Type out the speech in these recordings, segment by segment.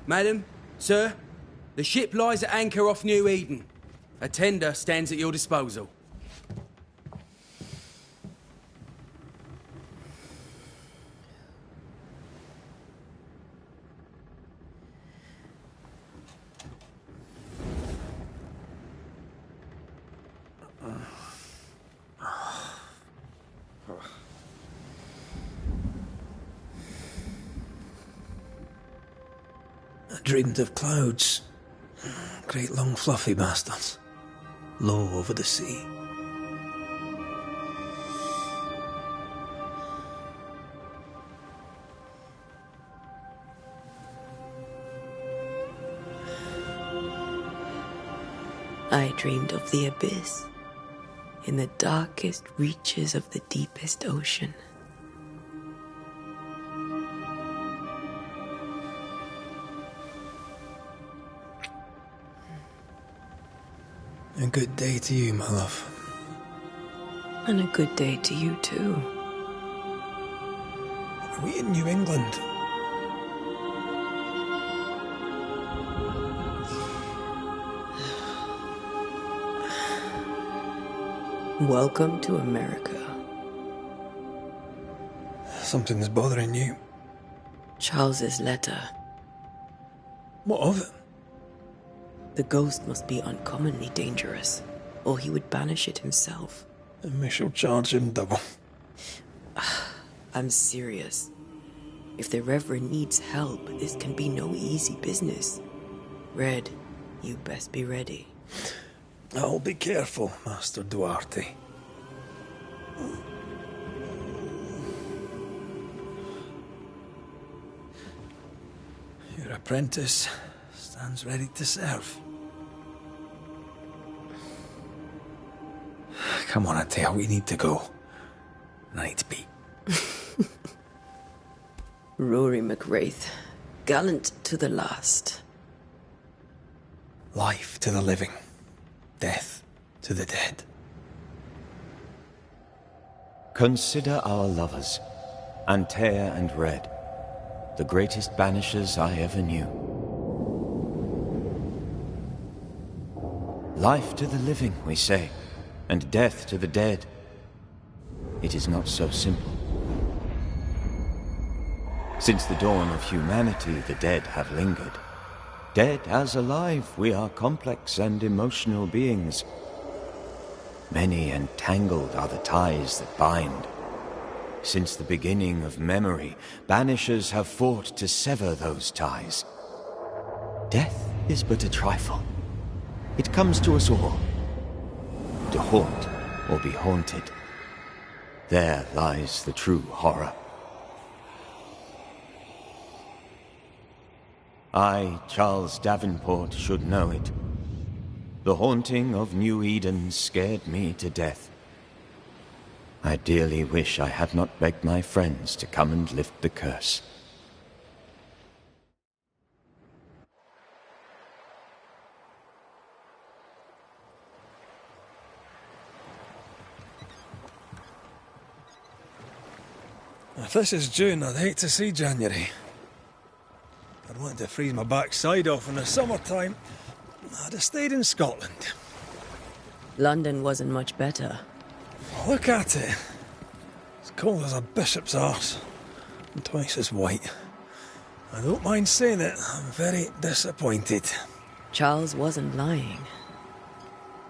Madam, sir, the ship lies at anchor off New Eden. A tender stands at your disposal. I dreamed of clouds. Great long fluffy bastards. Low over the sea. I dreamed of the abyss, in the darkest reaches of the deepest ocean. A good day to you, my love. And a good day to you too. Are we in New England? Welcome to America. Something's bothering you. Charles's letter. What of it? The ghost must be uncommonly dangerous, or he would banish it himself. And we shall charge him double. I'm serious. If the Reverend needs help, this can be no easy business. Red, you best be ready. I'll be careful, Master Duarte. Your apprentice stands ready to serve. Come on, Atea, we need to go. Night be. Rory McWraith, gallant to the last. Life to the living, death to the dead. Consider our lovers, Antea and Red, the greatest banishers I ever knew. Life to the living, we say, and death to the dead. It is not so simple. Since the dawn of humanity, the dead have lingered. Dead as alive, we are complex and emotional beings. Many and tangled are the ties that bind. Since the beginning of memory, banishers have fought to sever those ties. Death is but a trifle. It comes to us all. To haunt or be haunted. There lies the true horror. I, Charles Davenport, should know it. The haunting of New Eden scared me to death. I dearly wish I had not begged my friends to come and lift the curse. If this is June, I'd hate to see January. I'd want to freeze my backside off in the summertime. I'd have stayed in Scotland. London wasn't much better. Look at it. As cold as a bishop's arse. And twice as white. I don't mind saying it, I'm very disappointed. Charles wasn't lying.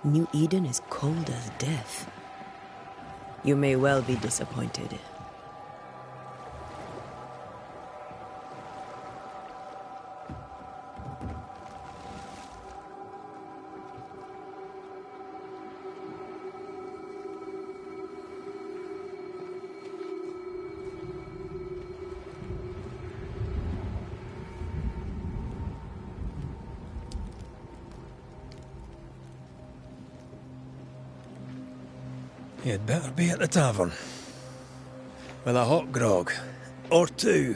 New Eden is cold as death. You may well be disappointed. You'd better be at the tavern. With a hot grog. Or two.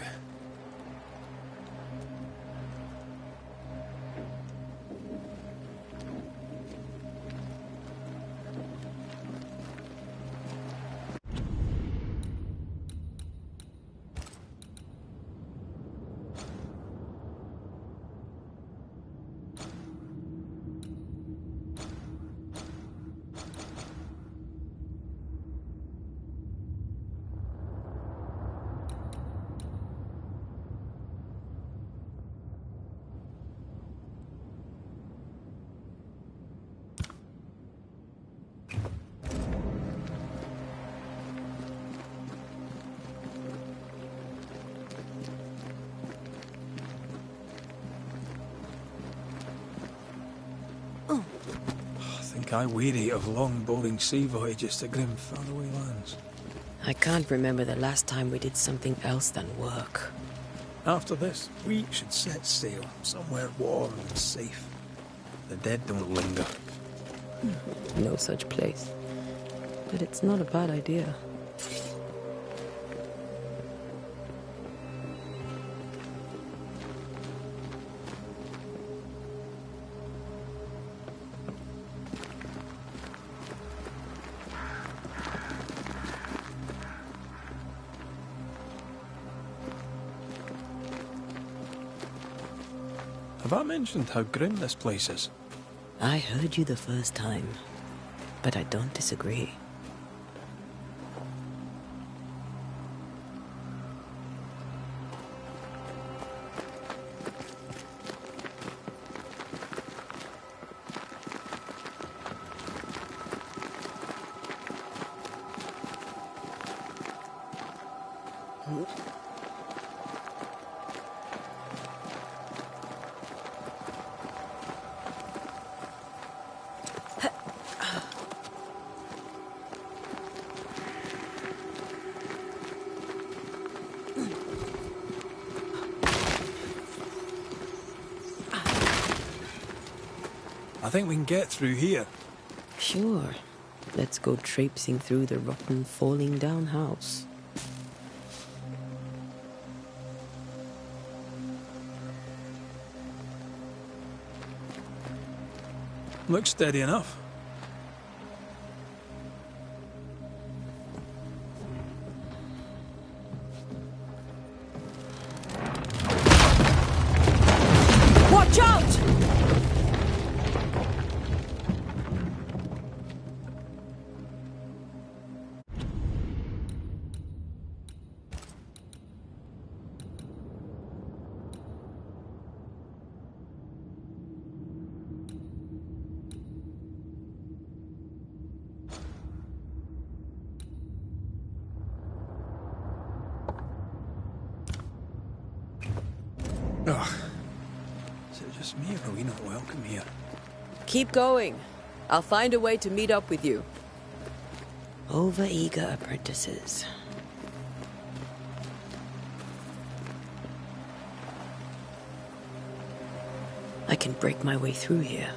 think I weary of long, boring sea voyages to grim, faraway lands. I can't remember the last time we did something else than work. After this, we should set sail somewhere warm and safe. The dead don't linger. No such place. But it's not a bad idea. Have I mentioned how grim this place is? I heard you the first time, but I don't disagree. I think we can get through here. Sure. Let's go traipsing through the rotten, falling down house. Looks steady enough. Watch out! Ugh. Is it just me, or are we not welcome here? Keep going. I'll find a way to meet up with you. Over-eager apprentices. I can break my way through here.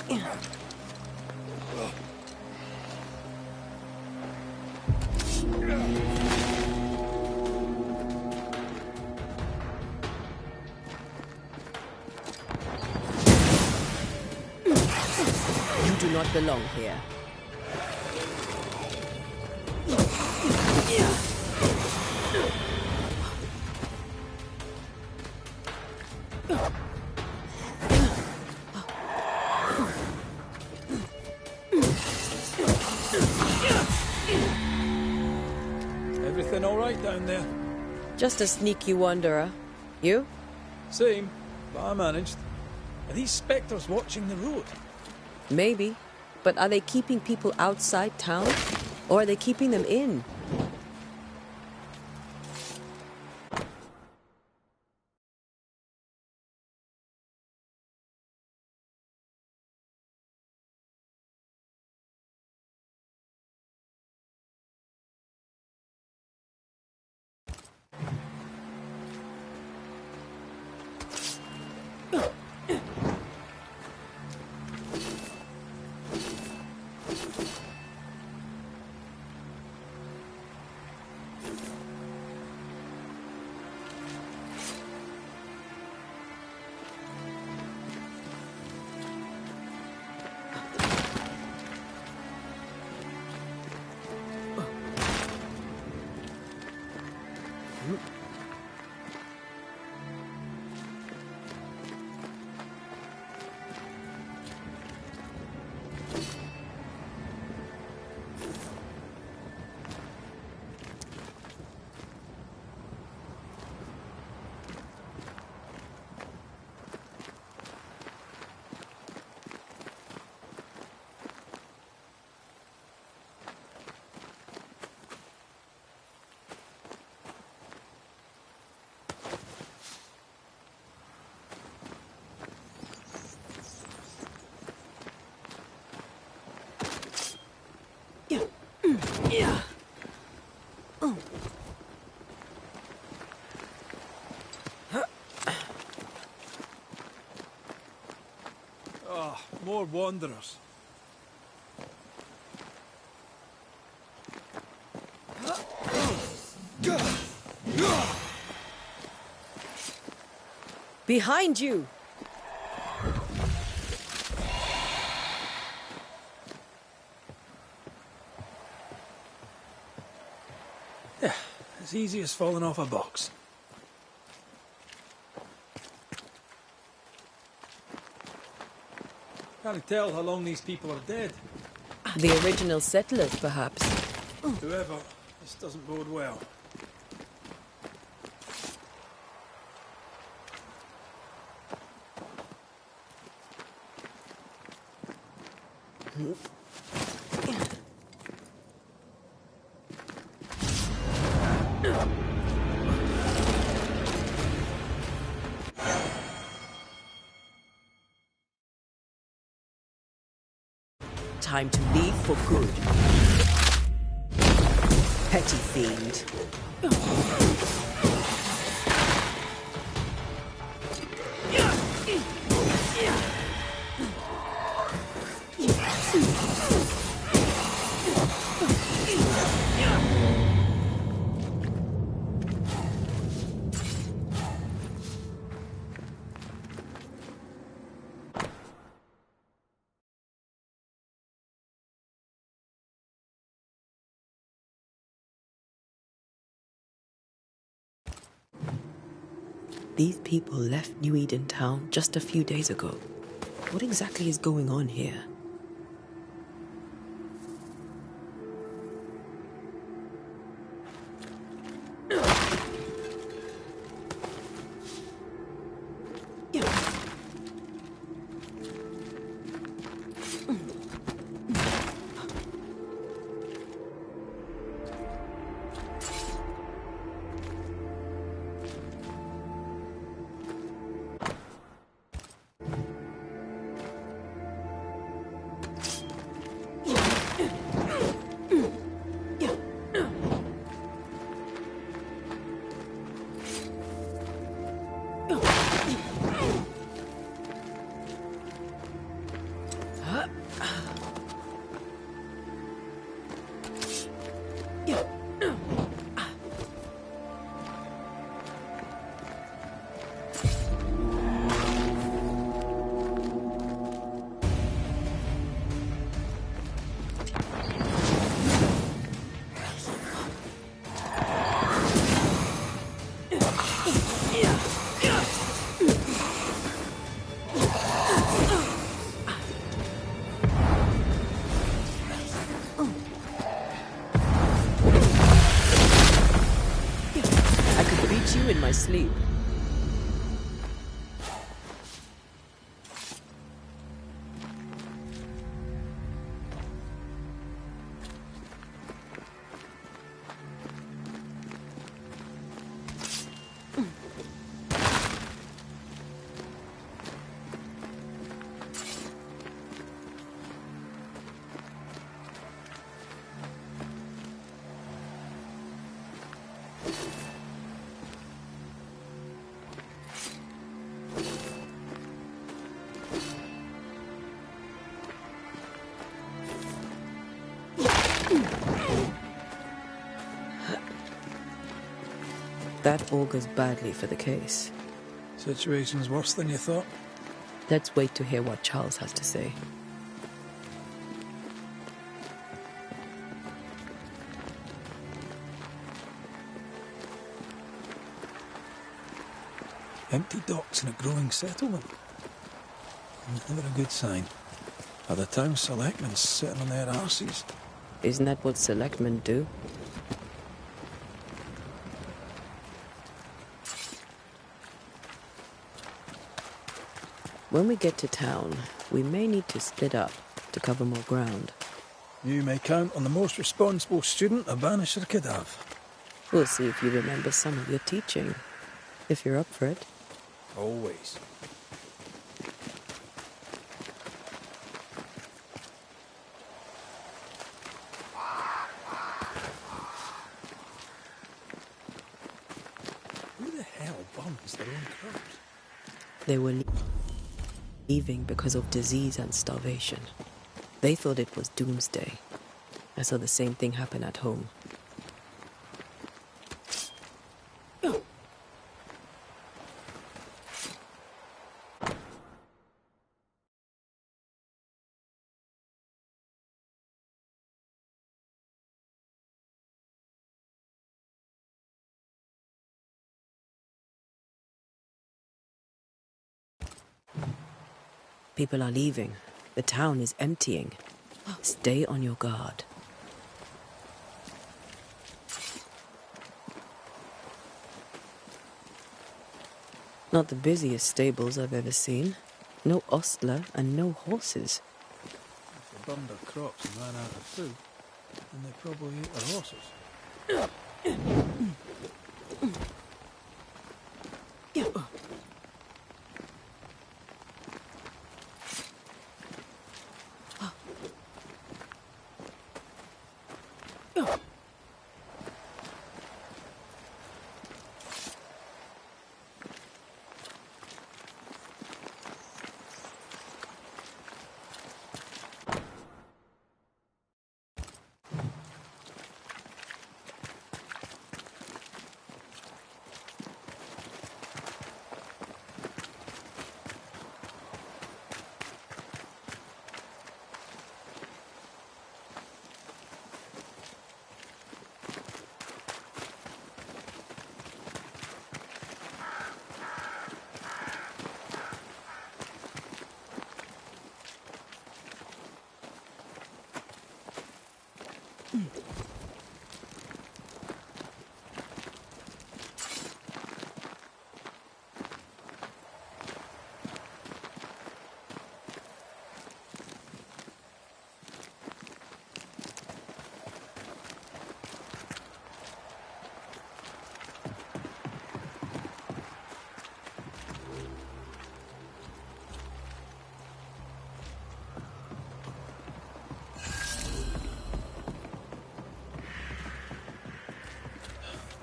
You do not belong here. Just a sneaky wanderer. You? Same, but I managed. Are these spectres watching the road? Maybe. But are they keeping people outside town? Or are they keeping them in? Yeah. Ah, more wanderers. Behind you! Yeah, as easy as falling off a box. Can't tell how long these people are dead. The original settlers, perhaps. Whoever, this doesn't bode well. Time to leave for good. Petty fiend. These people left New Eden Town just a few days ago. What exactly is going on here? beat you in my sleep. That augurs badly for the case. Situation's worse than you thought. Let's wait to hear what Charles has to say. Empty docks in a growing settlement. Never a good sign. Are the town selectmen sitting on their arses? Isn't that what selectmen do? When we get to town, we may need to split up to cover more ground. You may count on the most responsible student a banisher could have. We'll see if you remember some of your teaching, if you're up for it. Always. Who the hell burns their own crops? They were leaving because of disease and starvation. They thought it was doomsday. I saw the same thing happen at home. People are leaving. The town is emptying. Stay on your guard. Not the busiest stables I've ever seen. No ostler and no horses. If they burned their crops and ran out of food, then they probably ate their horses.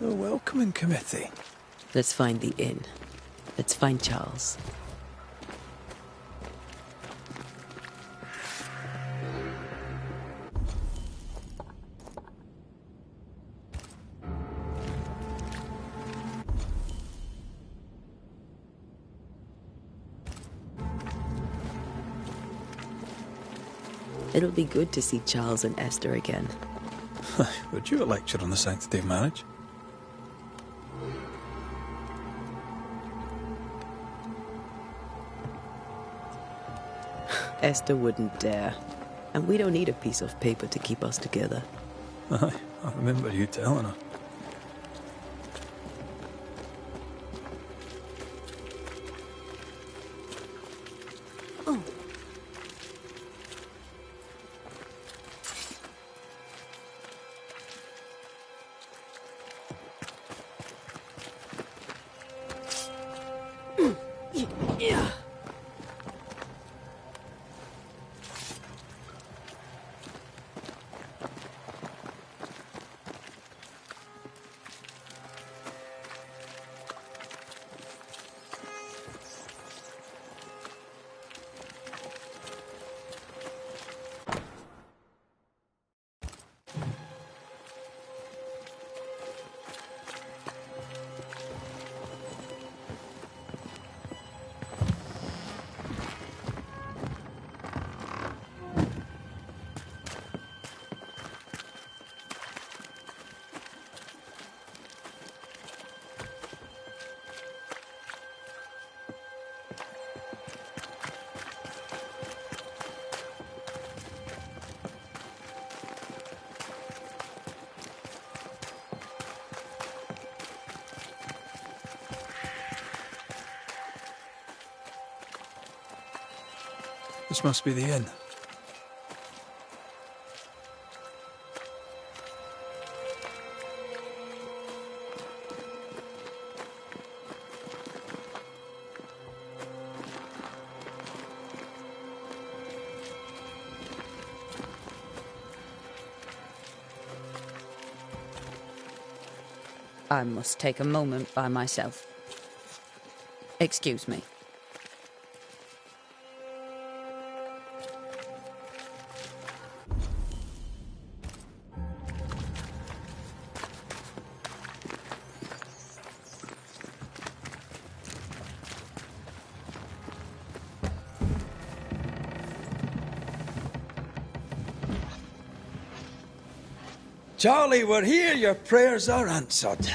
The welcoming committee. Let's find the inn. Let's find Charles. It'll be good to see Charles and Esther again. Would you a lecture on the sanctity of marriage? Esther wouldn't dare. And we don't need a piece of paper to keep us together. Aye, I remember you telling her. This must be the inn. I must take a moment by myself. Excuse me. Charlie, we're here. Your prayers are answered.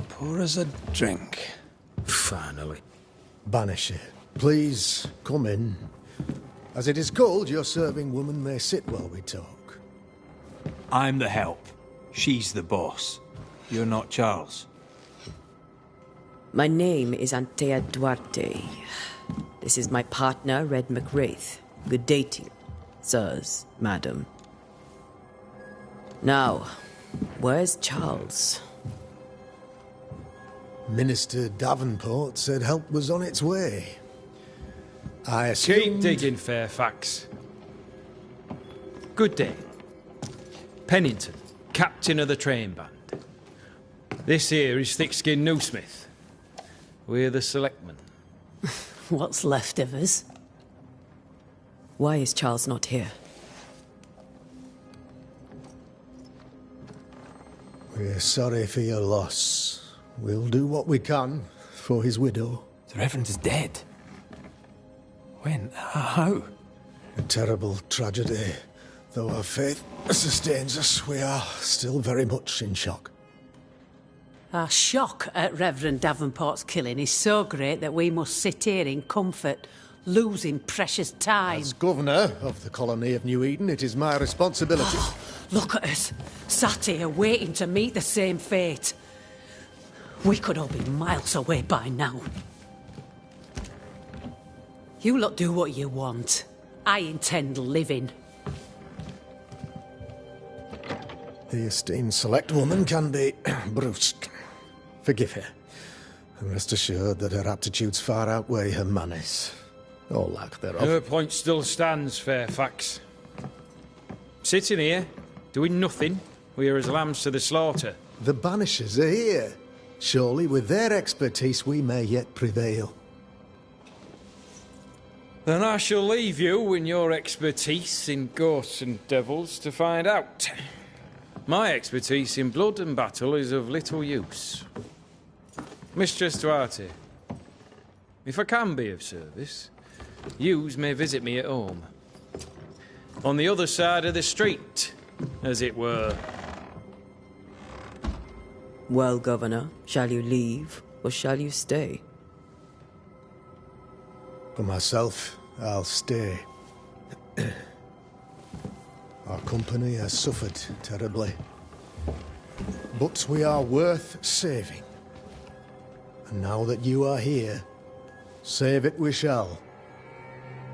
Pour us a drink. Finally. Banisher, please come in. As it is cold, your serving woman may sit while we talk. I'm the help. She's the boss. You're not Charles. My name is Antea Duarte. This is my partner, Red McWraith. Good day to you, sirs, madam. Now, where's Charles? Minister Davenport said help was on its way. I assumed... Keep digging, Fairfax. Good day. Pennington, captain of the train band. This here is Thickskin Newsmith. We're the selectmen. What's left of us? Why is Charles not here? We're sorry for your loss. We'll do what we can for his widow. The Reverend is dead. When? How? A terrible tragedy. Though our faith sustains us, we are still very much in shock. Our shock at Reverend Davenport's killing is so great that we must sit here in comfort, losing precious time. As governor of the colony of New Eden, it is my responsibility... Look at us, sat here waiting to meet the same fate. We could all be miles away by now. You lot do what you want. I intend living. The esteemed select woman can be brusque. Forgive her. And rest assured that her aptitudes far outweigh her manners. Or lack thereof. Her point still stands, Fairfax. Sitting here, doing nothing, we're as lambs to the slaughter. The Banishers are here. Surely, with their expertise, we may yet prevail. Then I shall leave you and your expertise in ghosts and devils to find out. My expertise in blood and battle is of little use. Mistress Duarte, if I can be of service, yous may visit me at home. On the other side of the street, as it were. Well, Governor, shall you leave or shall you stay? For myself, I'll stay. Our company has suffered terribly. But we are worth saving. And now that you are here, save it we shall.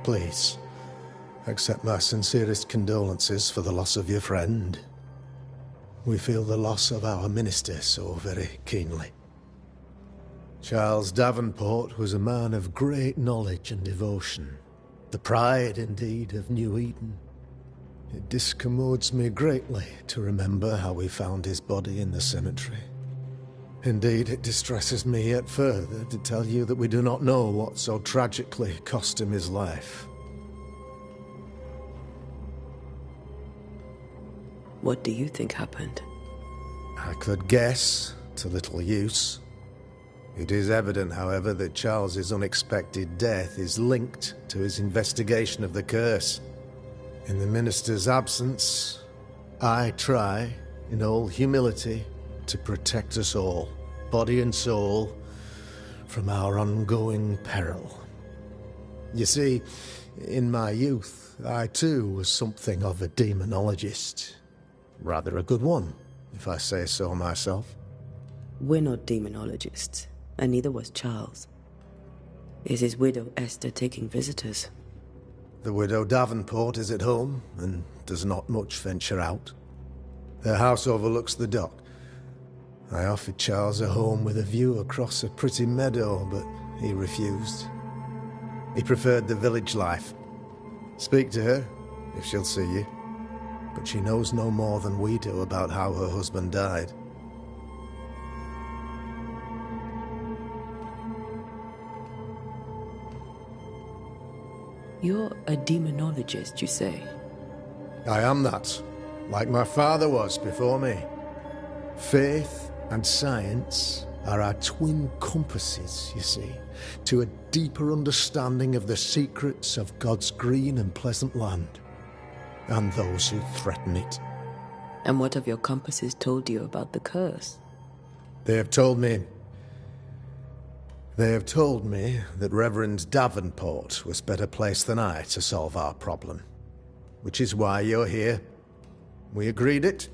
Please, accept my sincerest condolences for the loss of your friend. We feel the loss of our minister so very keenly. Charles Davenport was a man of great knowledge and devotion. The pride, indeed, of New Eden. It discommodes me greatly to remember how we found his body in the cemetery. Indeed, it distresses me yet further to tell you that we do not know what so tragically cost him his life. What do you think happened? I could guess, to little use. It is evident, however, that Charles's unexpected death is linked to his investigation of the curse. In the minister's absence, I try, in all humility, to protect us all, body and soul, from our ongoing peril. You see, in my youth, I too was something of a demonologist. Rather a good one, if I say so myself. We're not demonologists, and neither was Charles. Is his widow Esther taking visitors? The widow Davenport is at home, and does not much venture out. Their house overlooks the dock. I offered Charles a home with a view across a pretty meadow, but he refused. He preferred the village life. Speak to her, if she'll see you. But she knows no more than we do about how her husband died. You're a demonologist, you say? I am that, like my father was before me. Faith and science are our twin compasses, you see, to a deeper understanding of the secrets of God's green and pleasant land, and those who threaten it. And what have your compasses told you about the curse? They have told me that Reverend Davenport was better placed than I to solve our problem. Which is why you're here. We agreed it.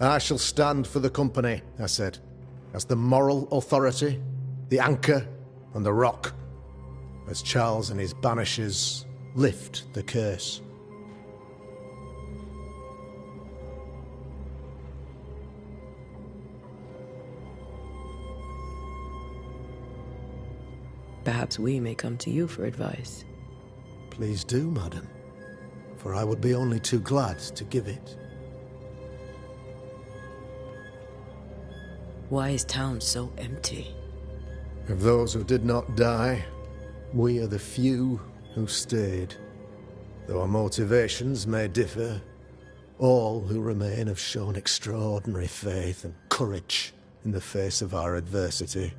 I shall stand for the company, I said, as the moral authority, the anchor, and the rock, as Charles and his banishers lift the curse. Perhaps we may come to you for advice. Please do, madam, for I would be only too glad to give it. Why is town so empty? Of those who did not die, we are the few who stayed. Though our motivations may differ, all who remain have shown extraordinary faith and courage in the face of our adversity.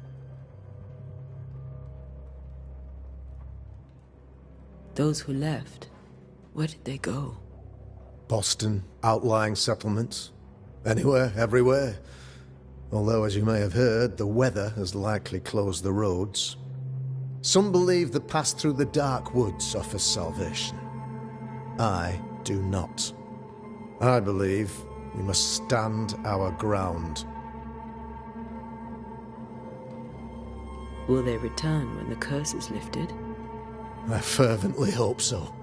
Those who left, where did they go? Boston, outlying settlements. Anywhere, everywhere. Although, as you may have heard, the weather has likely closed the roads. Some believe the path through the dark woods offers salvation. I do not. I believe we must stand our ground. Will they return when the curse is lifted? I fervently hope so.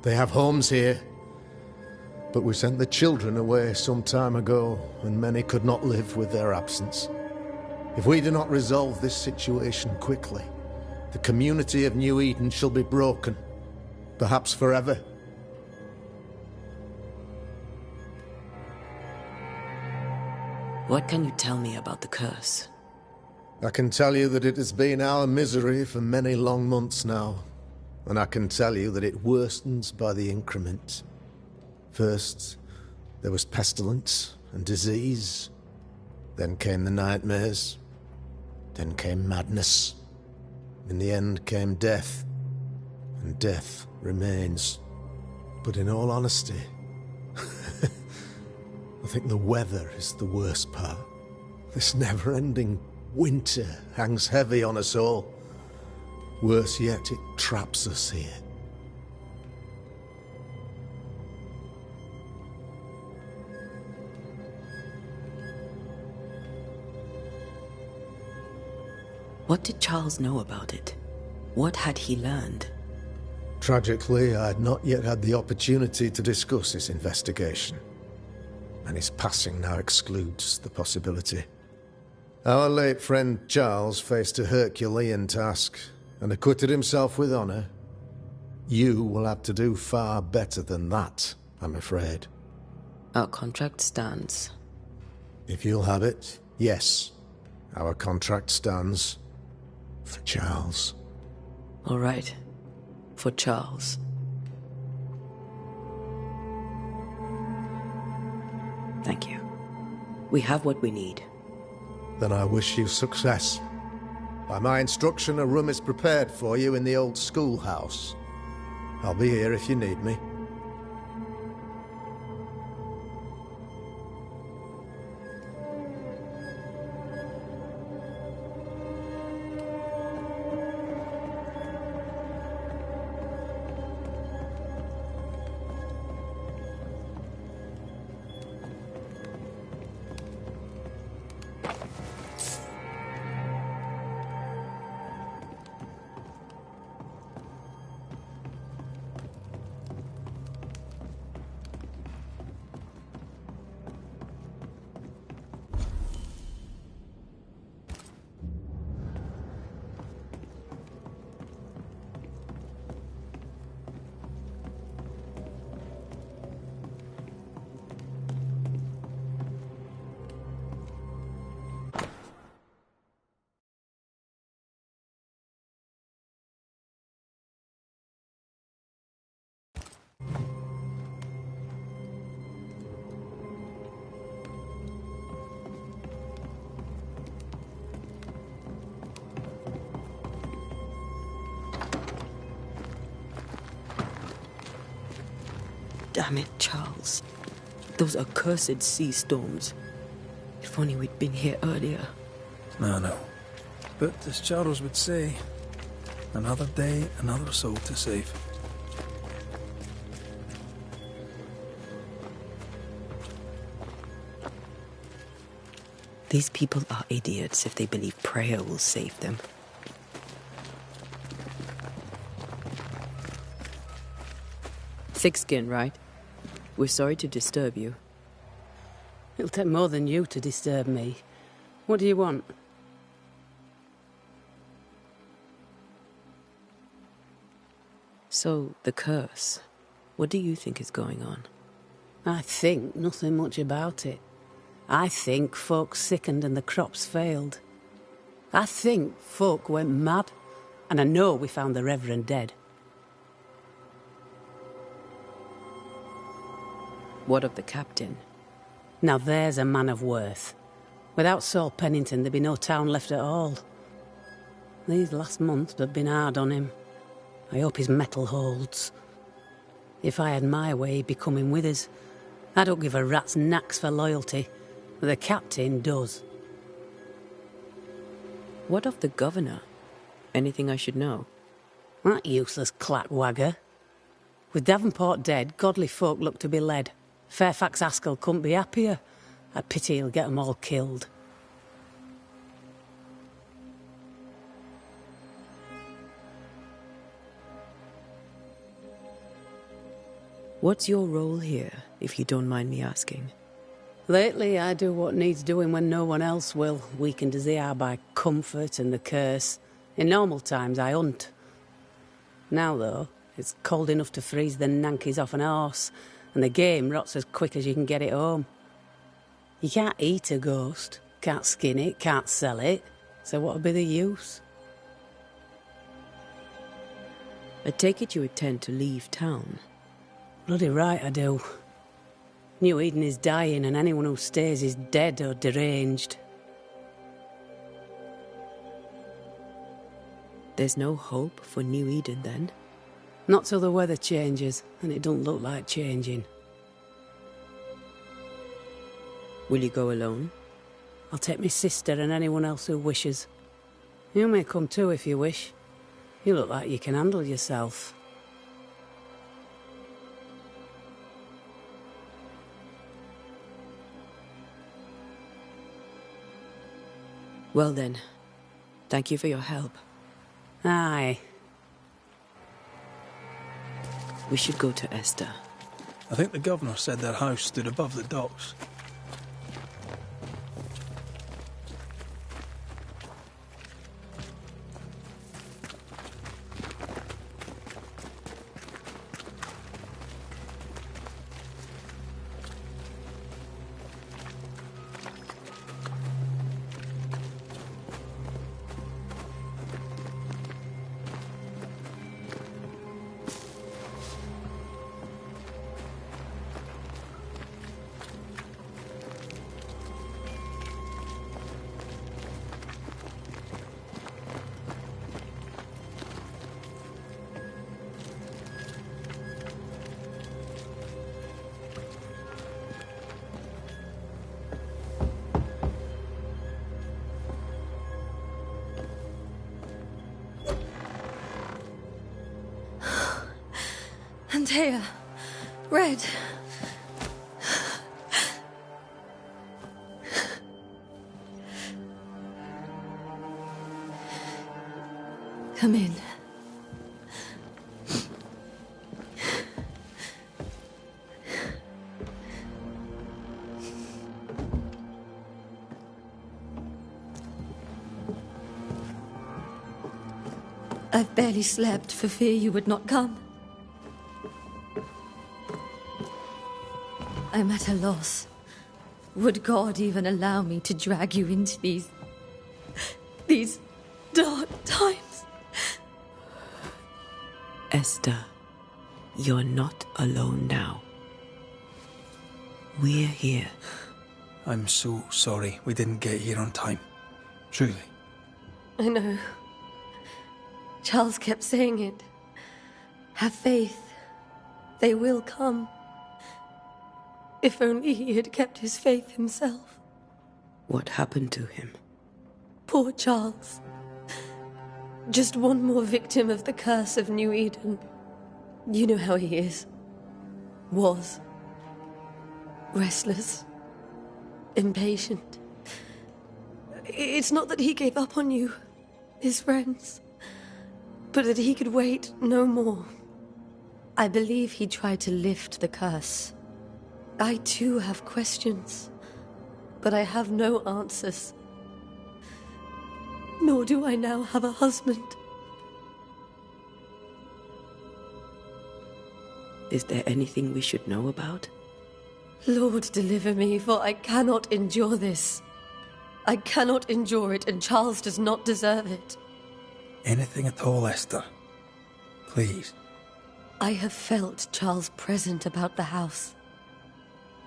They have homes here. But we sent the children away some time ago, and many could not live with their absence. If we do not resolve this situation quickly, the community of New Eden shall be broken, perhaps forever. What can you tell me about the curse? I can tell you that it has been our misery for many long months now, and I can tell you that it worstens by the increment. First, there was pestilence and disease. Then came the nightmares. Then came madness. In the end came death. And death remains. But in all honesty, I think the weather is the worst part. This never-ending winter hangs heavy on us all. Worse yet, it traps us here. What did Charles know about it? What had he learned? Tragically, I had not yet had the opportunity to discuss his investigation, and his passing now excludes the possibility. Our late friend Charles faced a Herculean task and acquitted himself with honour. You will have to do far better than that, I'm afraid. Our contract stands. If you'll have it, yes. Our contract stands for Charles. All right. For Charles. Thank you. We have what we need. Then I wish you success. By my instruction, a room is prepared for you in the old schoolhouse. I'll be here if you need me. Damn it, Charles. Those accursed sea storms. If only we'd been here earlier. No. But as Charles would say, another day, another soul to save. These people are idiots if they believe prayer will save them. Thick skin, right? We're sorry to disturb you. It'll take more than you to disturb me. What do you want? So, the curse. What do you think is going on? I think nothing much about it. I think folk sickened and the crops failed. I think folk went mad. And I know we found the Reverend dead. What of the captain? Now there's a man of worth. Without Saul Pennington, there'd be no town left at all. These last months have been hard on him. I hope his mettle holds. If I had my way, he'd be coming with us. I don't give a rat's knacks for loyalty, but the captain does. What of the governor? Anything I should know? That useless clackwagger. With Davenport dead, godly folk look to be led. Fairfax Askell couldn't be happier. I pity he'll get them all killed. What's your role here, if you don't mind me asking? Lately, I do what needs doing when no one else will, weakened as they are by comfort and the curse. In normal times, I hunt. Now, though, it's cold enough to freeze the nankies off an horse, and the game rots as quick as you can get it home. You can't eat a ghost, can't skin it, can't sell it, so what'll be the use? I take it you intend to leave town. Bloody right I do. New Eden is dying, and anyone who stays is dead or deranged. There's no hope for New Eden, then? Not till the weather changes, and it don't look like changing. Will you go alone? I'll take my sister and anyone else who wishes. You may come too if you wish. You look like you can handle yourself. Well then, thank you for your help. Aye. We should go to Esther. I think the governor said their house stood above the docks. Antea. Red. Come in. I've barely slept for fear you would not come. I'm at a loss. Would God even allow me to drag you into these dark times? Esther, you're not alone now. We're here. I'm so sorry we didn't get here on time. Truly. I know. Charles kept saying it. Have faith. They will come. If only he had kept his faith himself. What happened to him? Poor Charles. Just one more victim of the curse of New Eden. You know how he is. Was. Restless. Impatient. It's not that he gave up on you, his friends, but that he could wait no more. I believe he tried to lift the curse. I too have questions, but I have no answers. Nor do I now have a husband. Is there anything we should know about? Lord, deliver me, for I cannot endure this. I cannot endure it, and Charles does not deserve it. Anything at all, Esther. Please. I have felt Charles present about the house.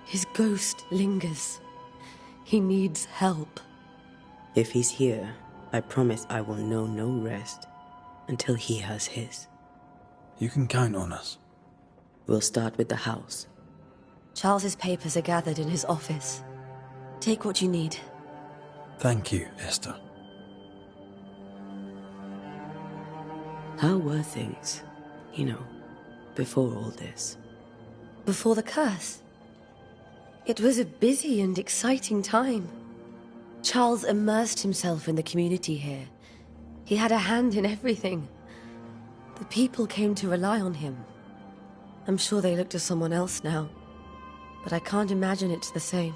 His ghost lingers. He needs help. If he's here, I promise I will know no rest until he has his. You can count on us. We'll start with the house. Charles's papers are gathered in his office. Take what you need. Thank you, Esther. How were things, before all this? Before the curse? It was a busy and exciting time. Charles immersed himself in the community here. He had a hand in everything. The people came to rely on him. I'm sure they look to someone else now, but I can't imagine it's the same.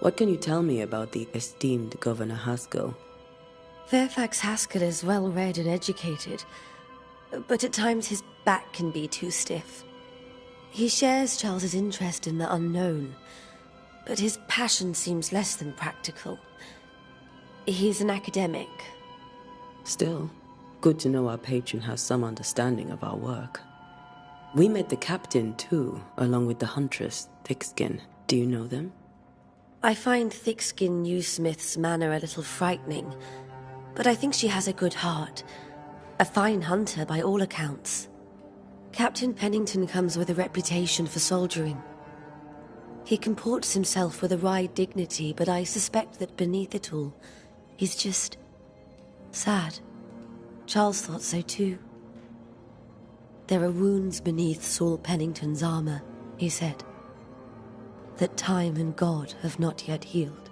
What can you tell me about the esteemed Governor Haskell? Fairfax Haskell is well-read and educated, but at times his back can be too stiff. He shares Charles's interest in the unknown, but his passion seems less than practical. He's an academic. Still, good to know our patron has some understanding of our work. We met the captain, too, along with the huntress, Thickskin. Do you know them? I find Thickskin Newsmith's manner a little frightening, but I think she has a good heart. A fine hunter by all accounts. Captain Pennington comes with a reputation for soldiering. He comports himself with a wry dignity, but I suspect that beneath it all, he's just sad. Charles thought so too. There are wounds beneath Saul Pennington's armor, he said, that time and God have not yet healed.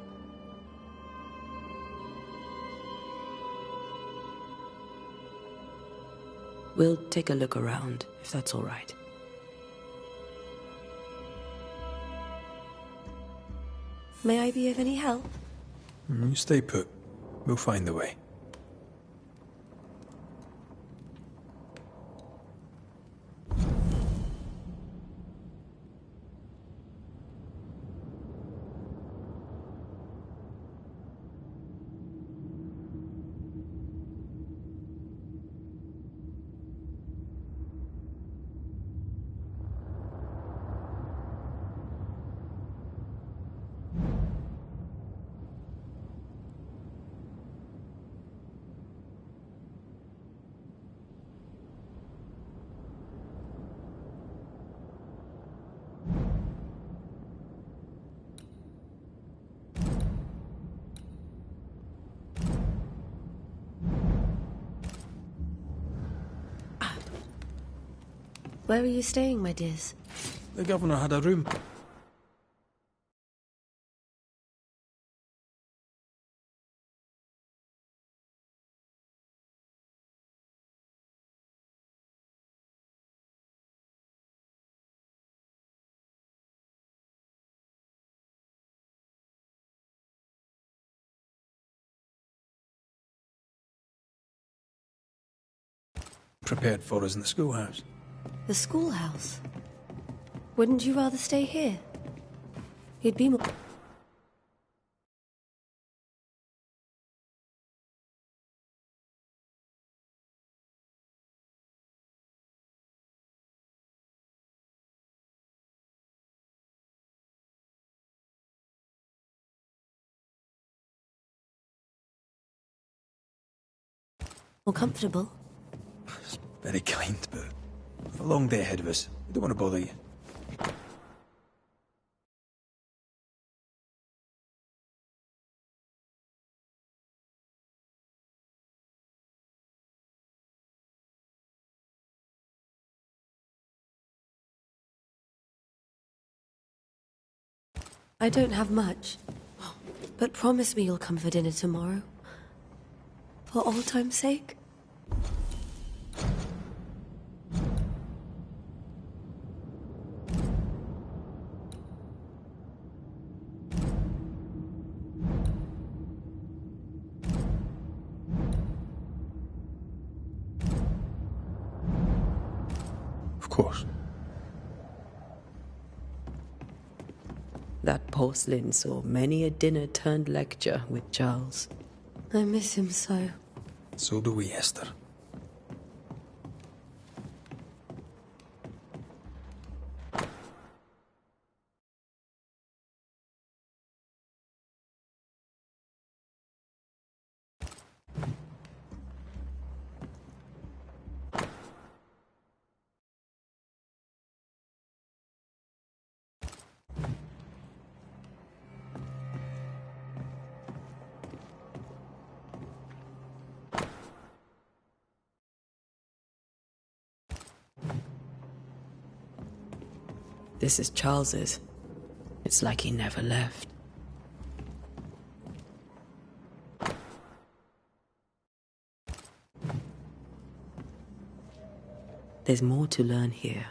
We'll take a look around, if that's all right. May I be of any help? You stay put. We'll find the way. Where are you staying, my dears? The governor had a room. Prepared for us in the schoolhouse. The schoolhouse? Wouldn't you rather stay here? You'd be more... more comfortable. Very kind, but we've a long day ahead of us. We don't want to bother you. I don't have much, but promise me you'll come for dinner tomorrow. For old time's sake. Of course. That porcelain saw many a dinner-turned-lecture with Charles. I miss him so. So do we, Esther. This is Charles's. It's like he never left. There's more to learn here.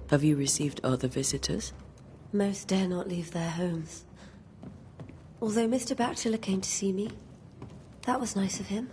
Have you received other visitors? Most dare not leave their homes. Although Mr. Bachelor came to see me. That was nice of him.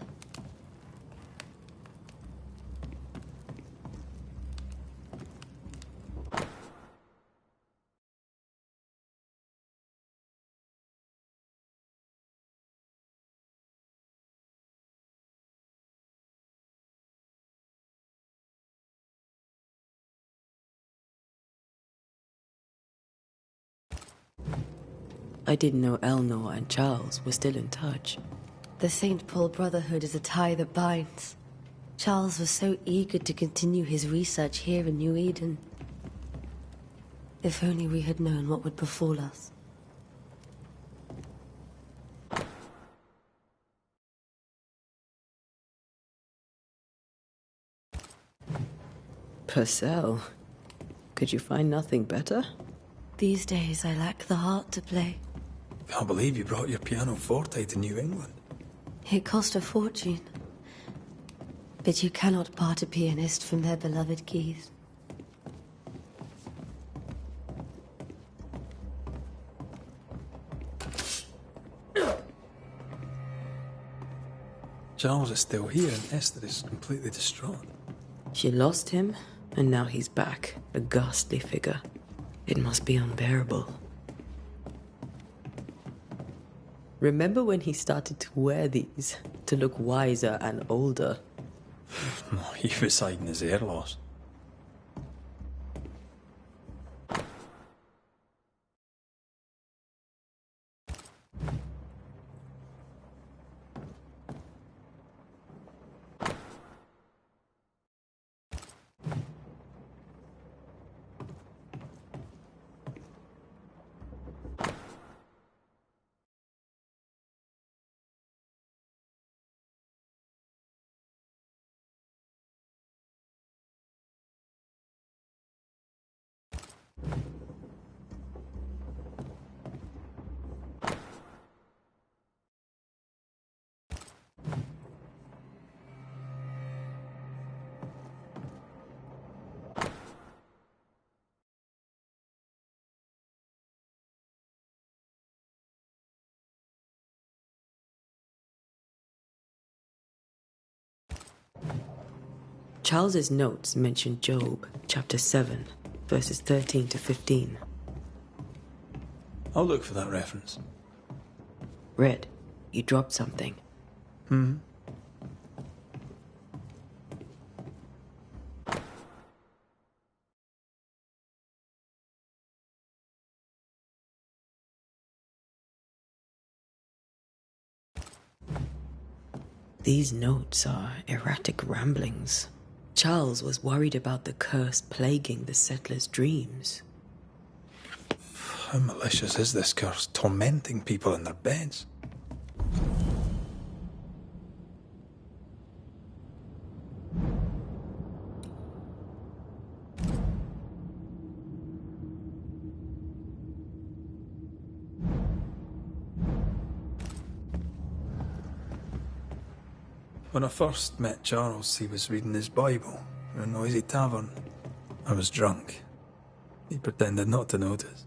I didn't know Elnor and Charles were still in touch. The St. Paul Brotherhood is a tie that binds. Charles was so eager to continue his research here in New Eden. If only we had known what would befall us. Purcell. Could you find nothing better? These days I lack the heart to play. Can't believe you brought your pianoforte to New England. It cost a fortune. But you cannot part a pianist from their beloved keys. Charles is still here and Esther is completely distraught. She lost him, and now he's back, a ghastly figure. It must be unbearable. Remember when he started to wear these, to look wiser and older? He was hiding his hair loss. Charles's notes mention Job, chapter 7, verses 13 to 15. I'll look for that reference. Red, you dropped something. These notes are erratic ramblings. Charles was worried about the curse plaguing the settlers' dreams. How malicious is this curse, tormenting people in their beds? When I first met Charles, he was reading his Bible in a noisy tavern. I was drunk. He pretended not to notice.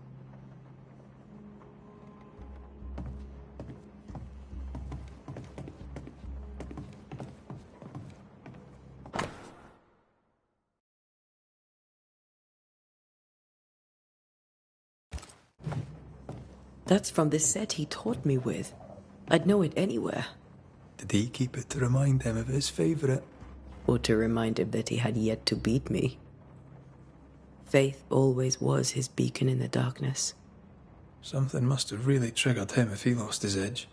That's from the set he taught me with. I'd know it anywhere. Did he keep it to remind him of his favourite? Or to remind him that he had yet to beat me. Faith always was his beacon in the darkness. Something must have really triggered him if he lost his edge.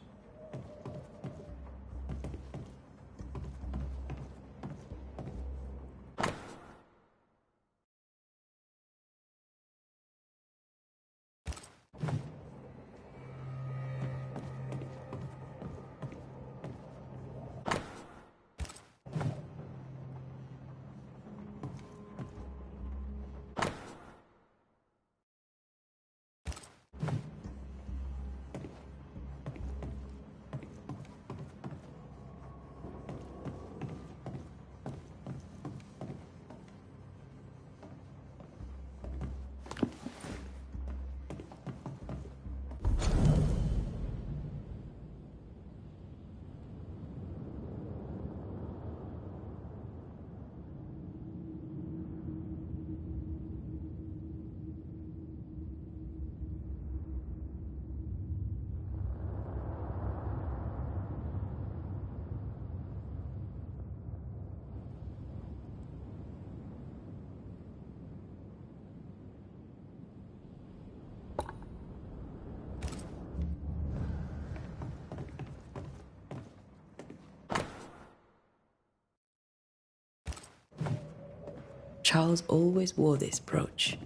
Charles always wore this brooch.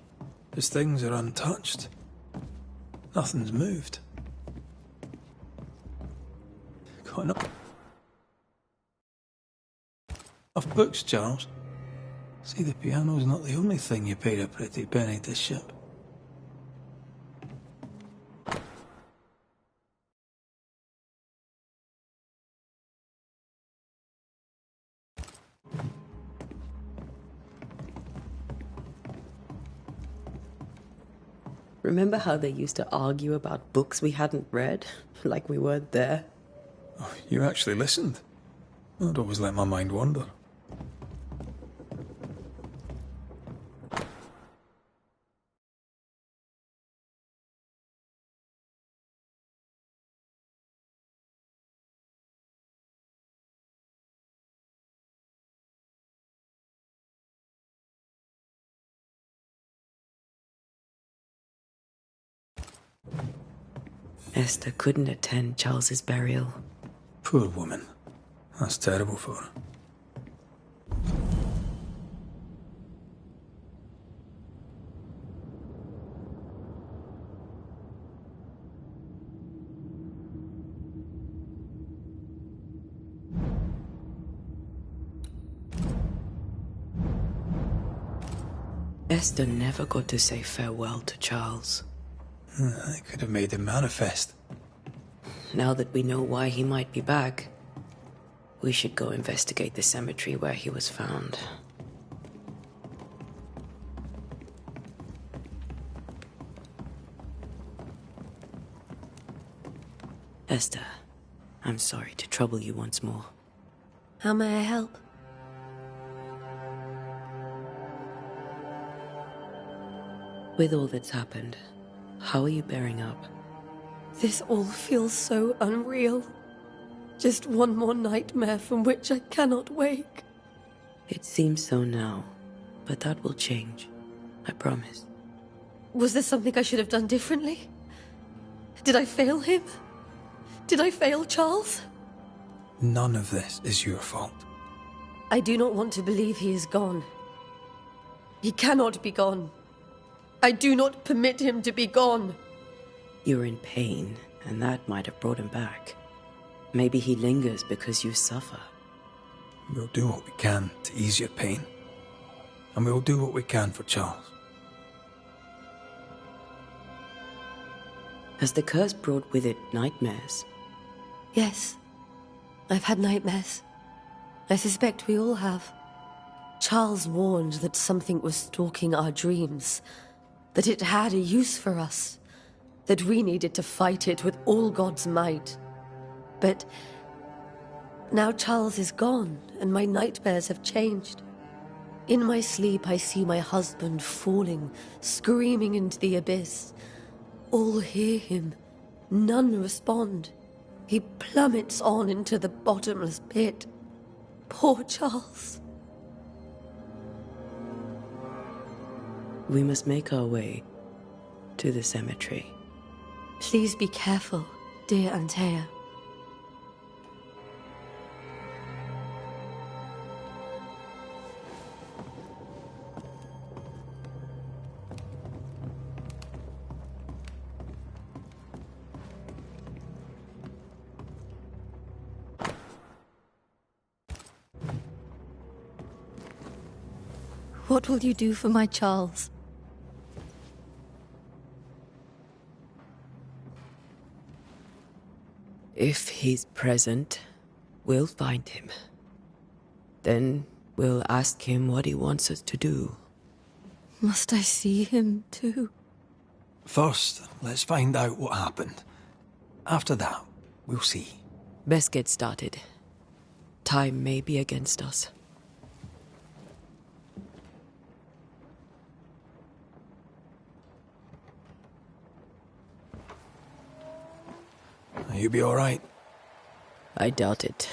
His things are untouched. Nothing's moved. Got enough books, Charles. See, the piano's not the only thing you paid a pretty penny to ship. Remember how they used to argue about books we hadn't read? Like we weren't there? Oh, you actually listened? I'd always let my mind wander. Esther couldn't attend Charles's burial. Poor woman. That's terrible for her. Esther never got to say farewell to Charles. I could have made him manifest. Now that we know why he might be back, we should go investigate the cemetery where he was found. Esther, I'm sorry to trouble you once more. How may I help? With all that's happened, how are you bearing up? This all feels so unreal. Just one more nightmare from which I cannot wake. It seems so now, but that will change. I promise. Was there something I should have done differently? Did I fail him? Did I fail Charles? None of this is your fault. I do not want to believe he is gone. He cannot be gone. I do not permit him to be gone. You're in pain, and that might have brought him back. Maybe he lingers because you suffer. We'll do what we can to ease your pain. And we'll do what we can for Charles. Has the curse brought with it nightmares? Yes. I've had nightmares. I suspect we all have. Charles warned that something was stalking our dreams, that it had a use for us, that we needed to fight it with all God's might. But now Charles is gone, and my nightmares have changed. In my sleep, I see my husband falling, screaming into the abyss. All hear him. None respond. He plummets on into the bottomless pit. Poor Charles. We must make our way to the cemetery. Please be careful, dear Antea. What will you do for my Charles? If he's present, we'll find him. Then we'll ask him what he wants us to do. Must I see him too? First, let's find out what happened. After that, we'll see. Best get started. Time may be against us. You be all right? I doubt it,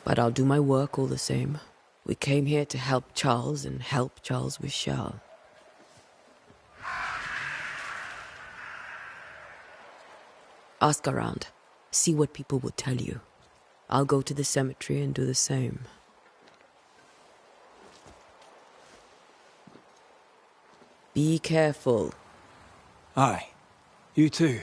but I'll do my work all the same. We came here to help Charles and help Charles with Charles. Ask around. See what people will tell you. I'll go to the cemetery and do the same. Be careful. Aye. You too.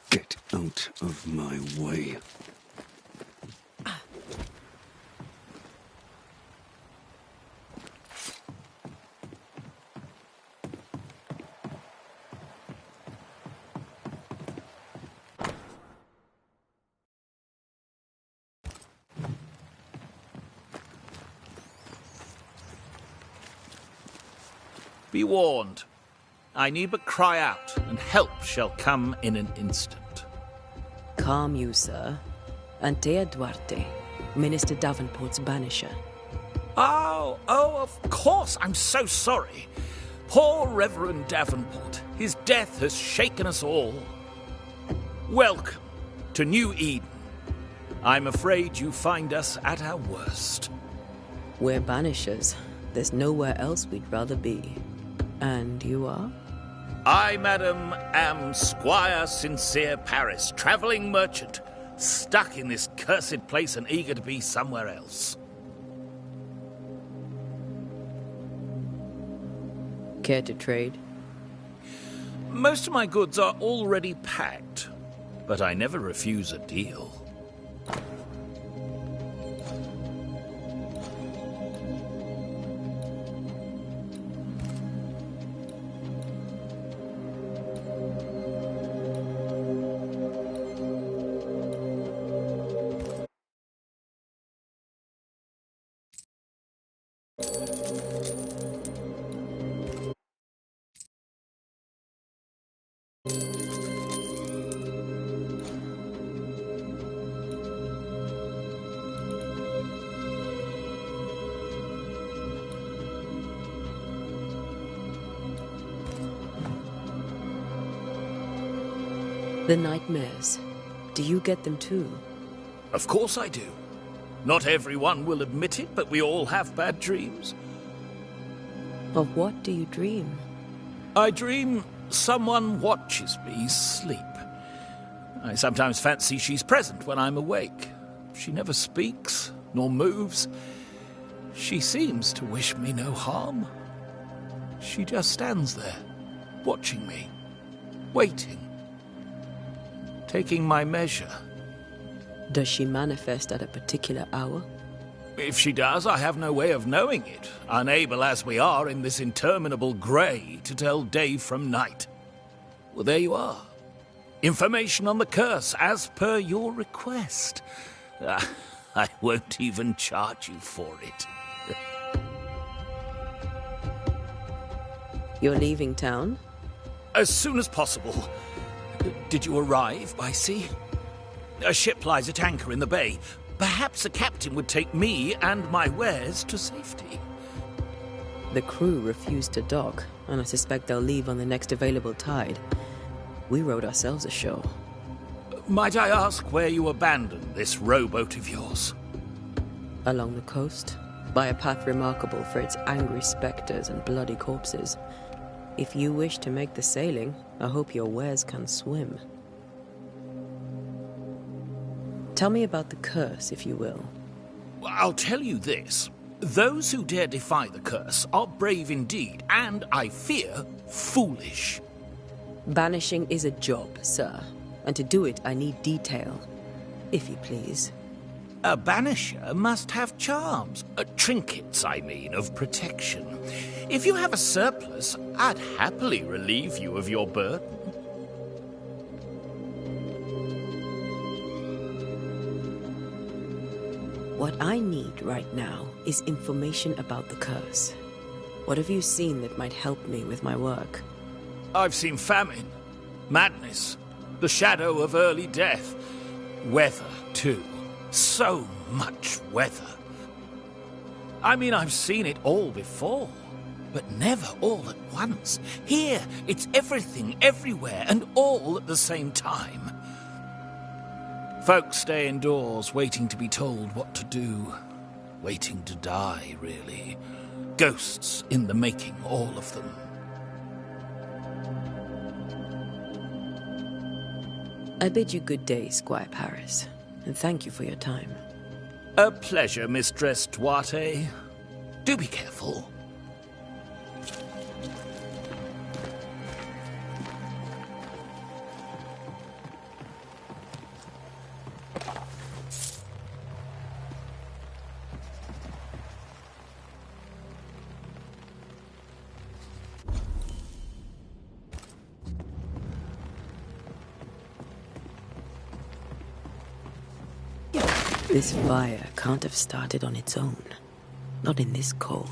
Get out of my way. Be warned. I need but cry out, and help shall come in an instant. Calm you, sir. Antea Duarte, Minister Davenport's banisher. Oh, of course. I'm so sorry. Poor Reverend Davenport. His death has shaken us all. Welcome to New Eden. I'm afraid you find us at our worst. We're banishers. There's nowhere else we'd rather be. And you are? I, madam, am Squire Sincere Paris, travelling merchant, stuck in this cursed place and eager to be somewhere else. Care to trade? Most of my goods are already packed, but I never refuse a deal. The nightmares. Do you get them too? Of course I do. Not everyone will admit it, but we all have bad dreams. Of what do you dream? I dream someone watches me sleep. I sometimes fancy she's present when I'm awake. She never speaks, nor moves. She seems to wish me no harm. She just stands there, watching me, waiting, taking my measure. Does she manifest at a particular hour? If she does, I have no way of knowing it, unable as we are in this interminable grey to tell day from night. Well, there you are. Information on the curse, as per your request. I won't even charge you for it. You're leaving town? As soon as possible. Did you arrive by sea? A ship lies at anchor in the bay. Perhaps a captain would take me and my wares to safety. The crew refused to dock, and I suspect they'll leave on the next available tide. We rode ourselves ashore. Might I ask where you abandoned this rowboat of yours? Along the coast, by a path remarkable for its angry spectres and bloody corpses. If you wish to make the sailing, I hope your wares can swim. Tell me about the curse, if you will. I'll tell you this. Those who dare defy the curse are brave indeed, and, I fear, foolish. Banishing is a job, sir. And to do it, I need detail. If you please. A banisher must have charms. Trinkets, I mean, of protection. If you have a surplus, I'd happily relieve you of your burden. What I need right now is information about the curse. What have you seen that might help me with my work? I've seen famine, madness, the shadow of early death, weather, too. So much weather. I mean, I've seen it all before, but never all at once. Here, it's everything, everywhere, and all at the same time. Folks stay indoors, waiting to be told what to do. Waiting to die, really. Ghosts in the making, all of them. I bid you good day, Squire Paris, and thank you for your time. A pleasure, Mistress Duarte. Do be careful. This fire can't have started on its own. Not in this cold.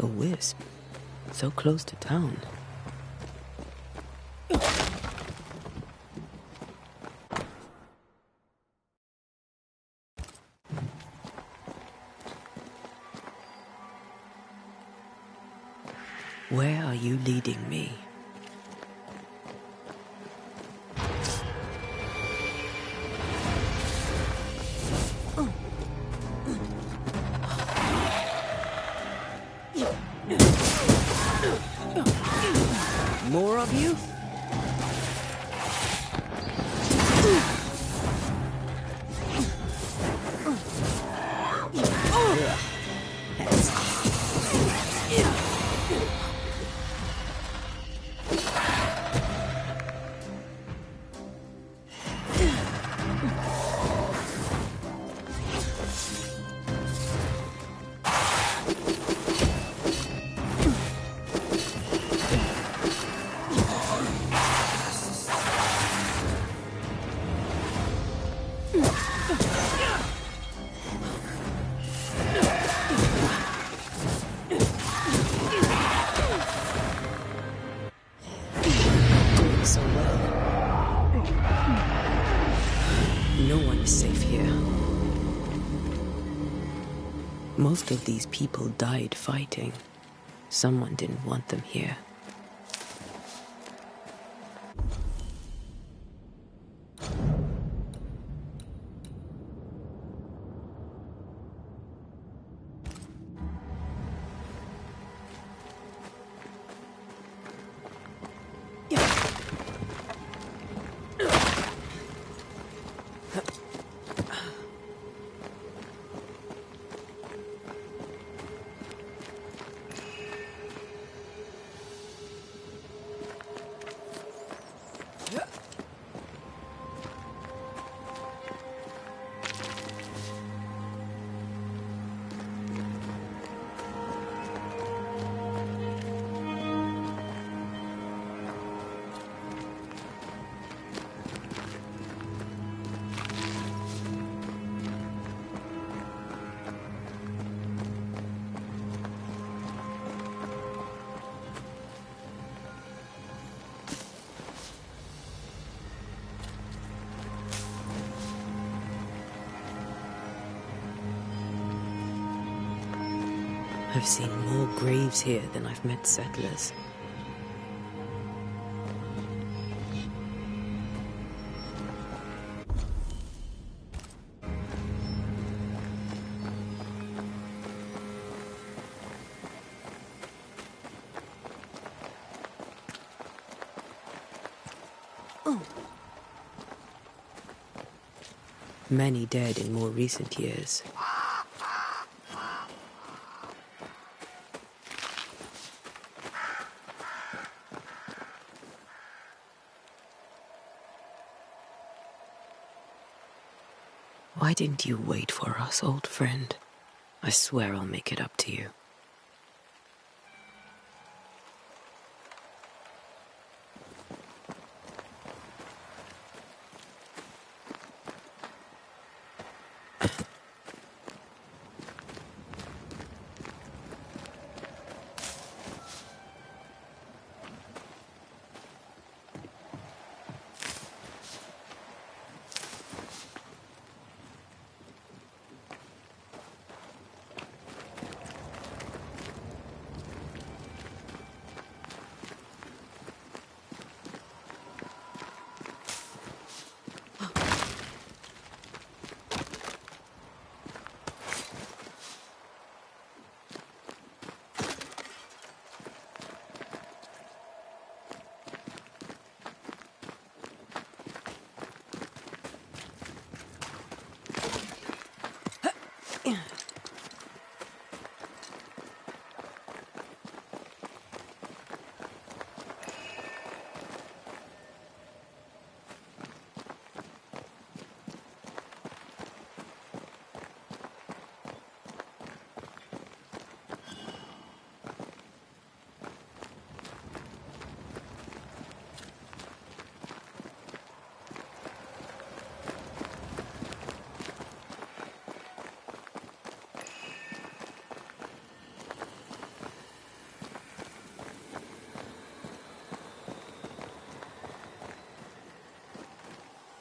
a wisp. So close to town. Where are you leading me? More of you? So well. No one is safe here. Most of these people died fighting. Someone didn't want them here. I've seen more graves here than I've met settlers. Many dead in more recent years. Why didn't you wait for us, old friend? I swear I'll make it up to you.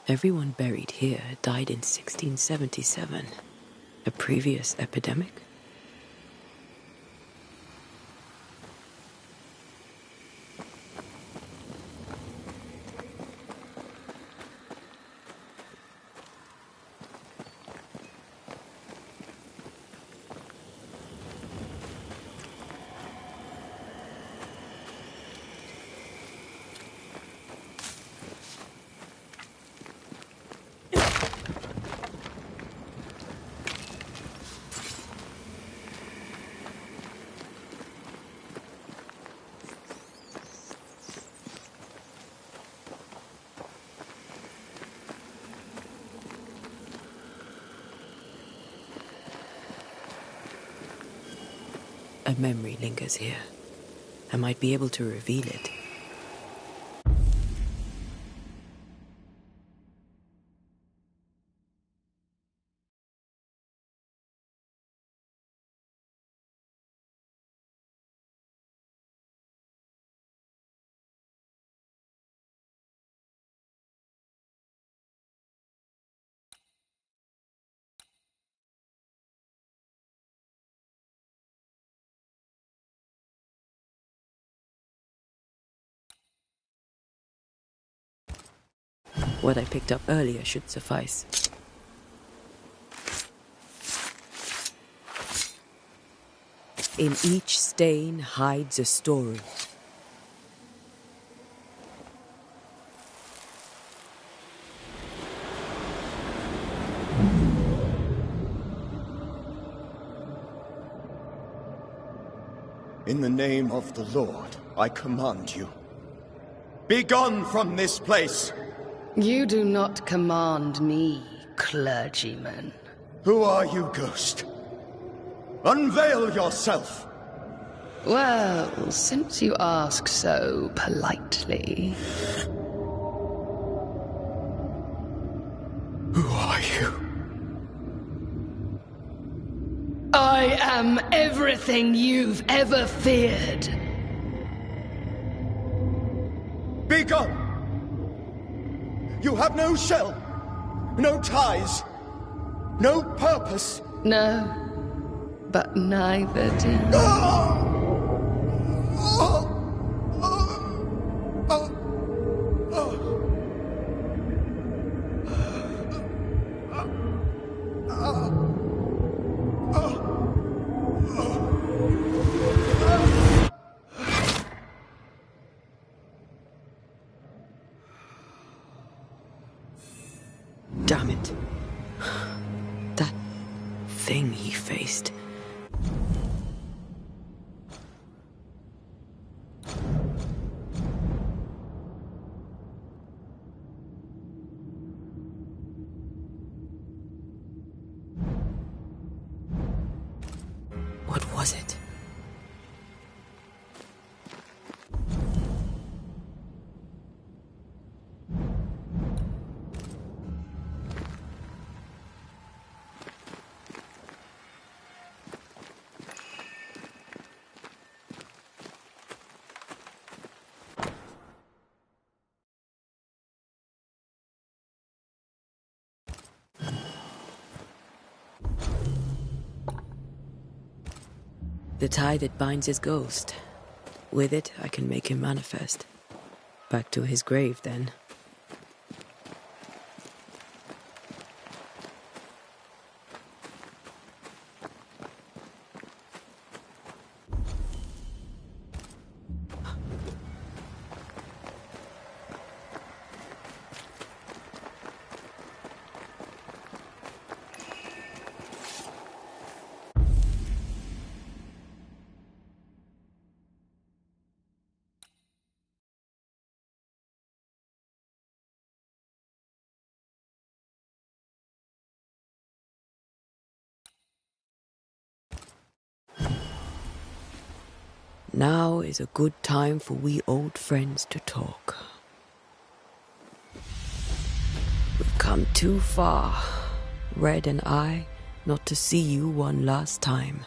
Everyone buried here died in 1677. A previous epidemic? A memory lingers here. I might be able to reveal it. What I picked up earlier should suffice. In each stain hides a story. In the name of the Lord, I command you. Be gone from this place! You do not command me, clergyman. Who are you, ghost? Unveil yourself! Well, since you ask so politely... Who are you? I am everything you've ever feared. Be gone! You have no shell, no ties, no purpose. No, but neither do you. Damn it. That thing he faced. What was it? The tie that binds his ghost. With it, I can make him manifest. Back to his grave, then. Now is a good time for we old friends to talk. We've come too far, Red and I, not to see you one last time.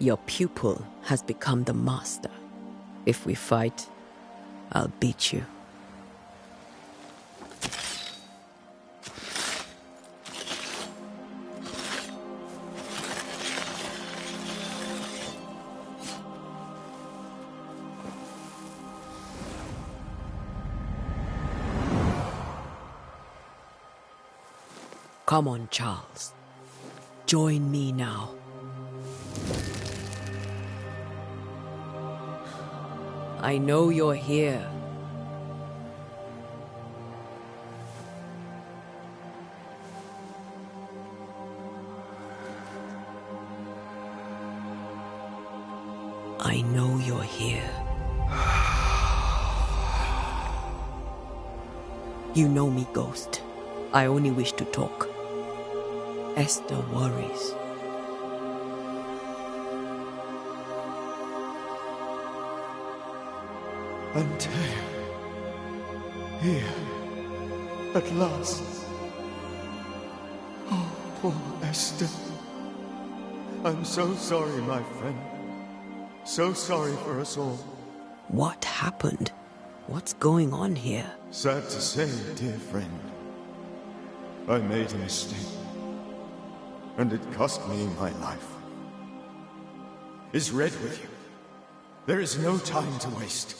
Your pupil has become the master. If we fight, I'll beat you. Come on, Charles. Join me now. I know you're here. I know you're here. You know me, Ghost. I only wish to talk. Esther worries. Antea. Here. At last. Oh, poor Esther. I'm so sorry, my friend. So sorry for us all. What happened? What's going on here? Sad to say, dear friend. I made a mistake. And it cost me my life. Is Red with you? There is no time to waste.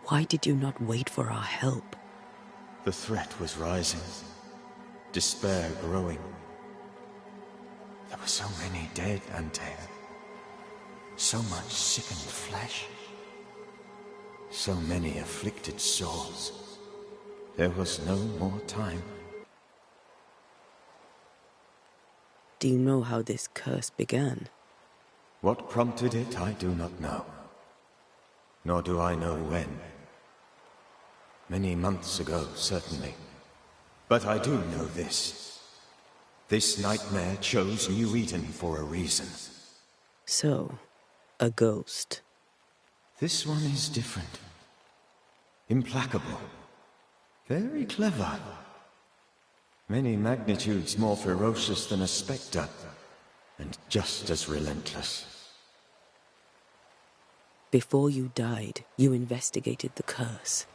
Why did you not wait for our help? The threat was rising. Despair growing. There were so many dead, Antea. So much sickened flesh. So many afflicted souls. There was no more time. Do you know how this curse began? What prompted it, I do not know. Nor do I know when. Many months ago, certainly. But I do know this. This nightmare chose New Eden for a reason. So, a ghost. This one is different. Implacable. Very clever. Many magnitudes more ferocious than a spectre, and just as relentless. Before you died, you investigated the curse.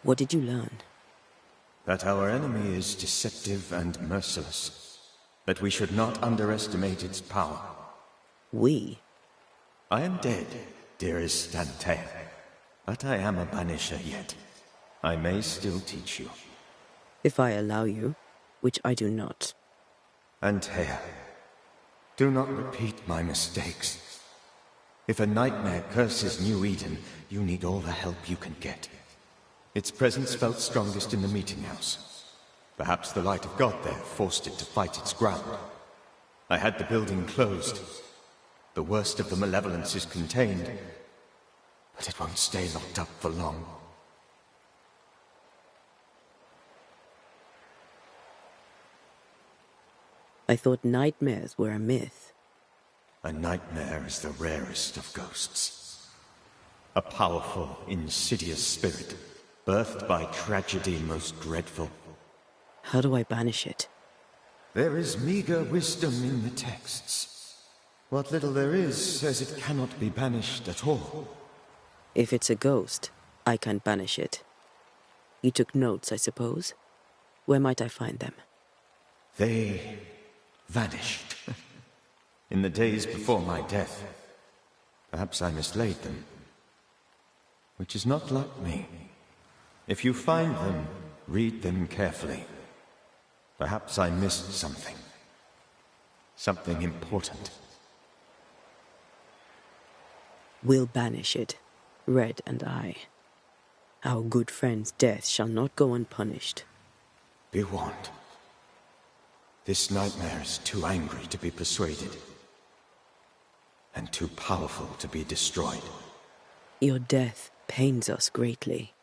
What did you learn? That our enemy is deceptive and merciless. That we should not underestimate its power. We? I am dead, dearest Antea. But I am a banisher yet. I may still teach you. If I allow you, which I do not. Antea, do not repeat my mistakes. If a nightmare curses New Eden, you need all the help you can get. Its presence felt strongest in the meeting house. Perhaps the light of God there forced it to fight its ground. I had the building closed. The worst of the malevolence is contained, but it won't stay locked up for long. I thought nightmares were a myth. A nightmare is the rarest of ghosts. A powerful, insidious spirit, birthed by tragedy most dreadful. How do I banish it? There is meager wisdom in the texts. What little there is says it cannot be banished at all. If it's a ghost, I can't banish it. You took notes, I suppose? Where might I find them? They vanished. In the days before my death. Perhaps I mislaid them. Which is not like me. If you find them, read them carefully. Perhaps I missed something. Something important. We'll banish it, Red and I. Our good friend's death shall not go unpunished. Be warned. This nightmare is too angry to be persuaded. And too powerful to be destroyed. Your death pains us greatly.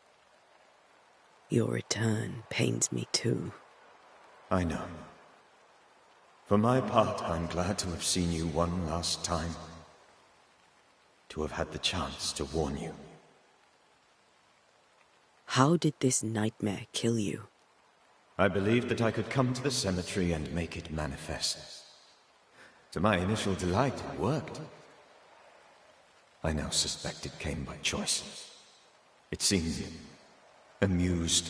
Your return pains me too. I know. For my part, I'm glad to have seen you one last time. To have had the chance to warn you. How did this nightmare kill you? I believed that I could come to the cemetery and make it manifest. To my initial delight, it worked. I now suspect it came by choice. It seemed amused,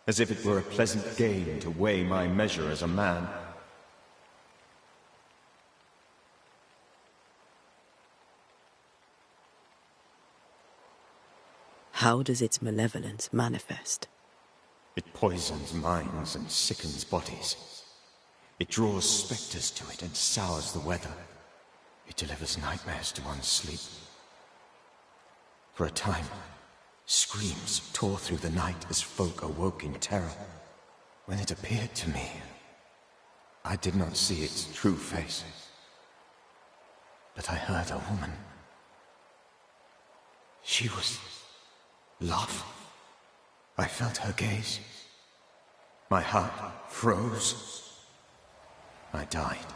as if it were a pleasant game to weigh my measure as a man. How does its malevolence manifest? It poisons minds and sickens bodies. It draws spectres to it and sours the weather. It delivers nightmares to one's sleep. For a time, screams tore through the night as folk awoke in terror. When it appeared to me, I did not see its true face. But I heard a woman. She was love. I felt her gaze. My heart froze. I died.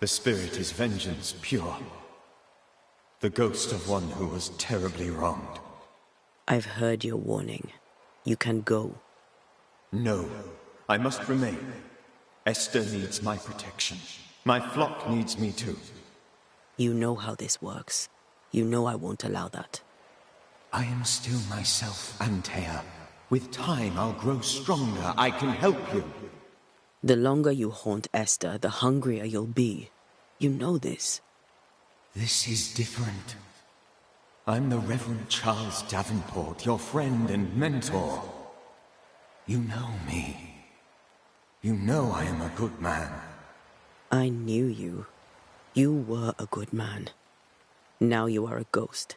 The spirit is vengeance pure. The ghost of one who was terribly wronged. I've heard your warning. You can go. No, I must remain. Esther needs my protection. My flock needs me too. You know how this works. You know I won't allow that. I am still myself, Antea. With time, I'll grow stronger. I can help you. The longer you haunt Esther, the hungrier you'll be. You know this. This is different. I'm the Reverend Charles Davenport, your friend and mentor. You know me. You know I am a good man. I knew you. You were a good man. Now you are a ghost,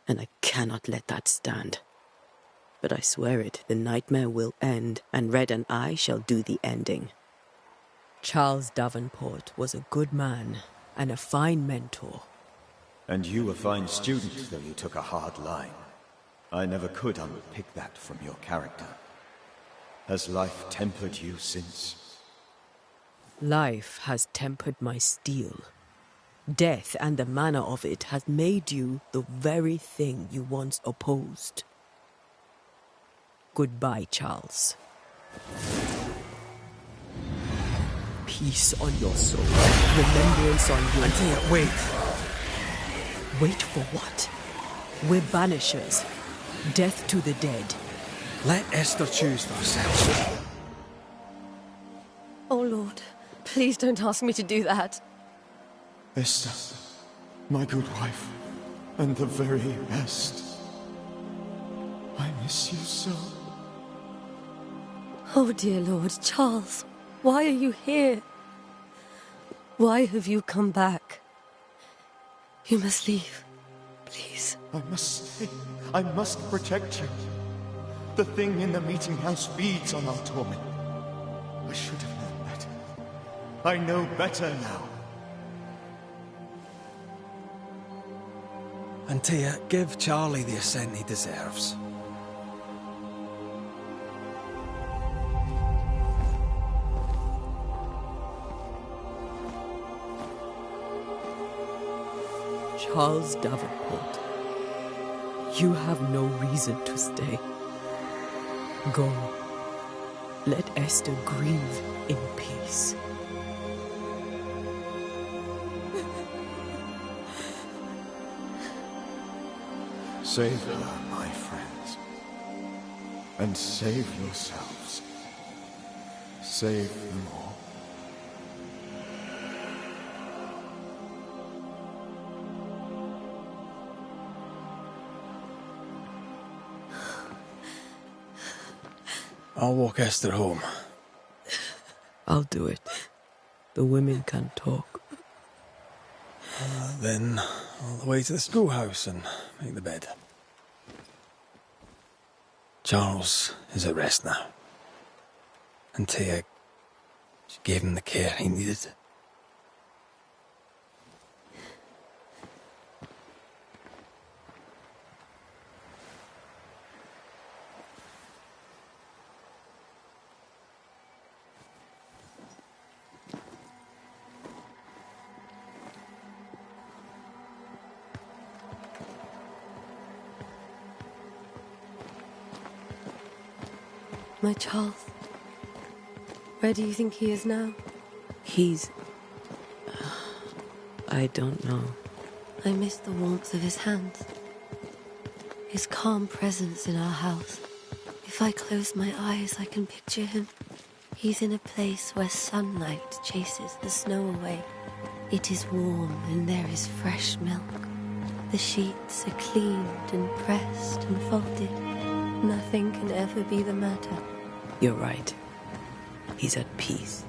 and I cannot let that stand. But I swear it, the nightmare will end, and Red and I shall do the ending. Charles Davenport was a good man, and a fine mentor. And you a fine student, though you took a hard line. I never could unpick that from your character. Has life tempered you since? Life has tempered my steel. Death and the manner of it has made you the very thing you once opposed. Goodbye, Charles. Peace on your soul. Remembrance on your... Antea, wait. Wait for what? We're banishers. Death to the dead. Let Esther choose for herself. Oh, Lord. Please don't ask me to do that. Esther, my good wife, and the very best. I miss you so. Oh, dear Lord, Charles, why are you here? Why have you come back? You must leave, please. I must stay. I must protect you. The thing in the meeting house feeds on our torment. I should have known better. I know better now. Antea, give Charlie the ascent he deserves. Charles Davenport, you have no reason to stay. Go. Let Esther grieve in peace. Save her, my friends. And save yourselves. Save them all. I'll walk Esther home. I'll do it. The women can talk. Then all the way to the schoolhouse and make the bed. Charles is at rest now. Antea, she gave him the care he needed. My Charles. Where do you think he is now? He's... I don't know. I miss the warmth of his hands. His calm presence in our house. If I close my eyes, I can picture him. He's in a place where sunlight chases the snow away. It is warm and there is fresh milk. The sheets are cleaned and pressed and blindfolded. Nothing can ever be the matter. You're right. He's at peace,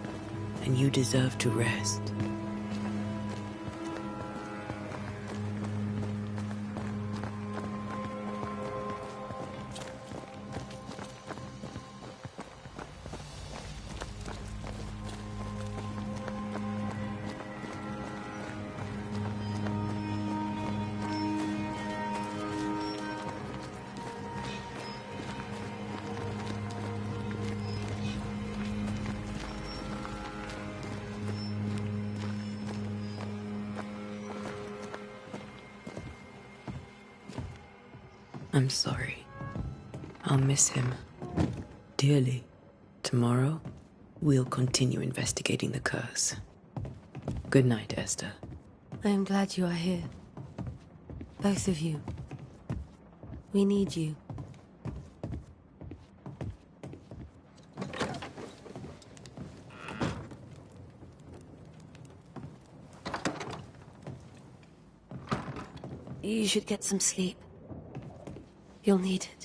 and you deserve to rest. I'm sorry. I'll miss him dearly. Tomorrow, we'll continue investigating the curse. Good night, Esther. I am glad you are here. Both of you. We need you. You should get some sleep. You'll need it.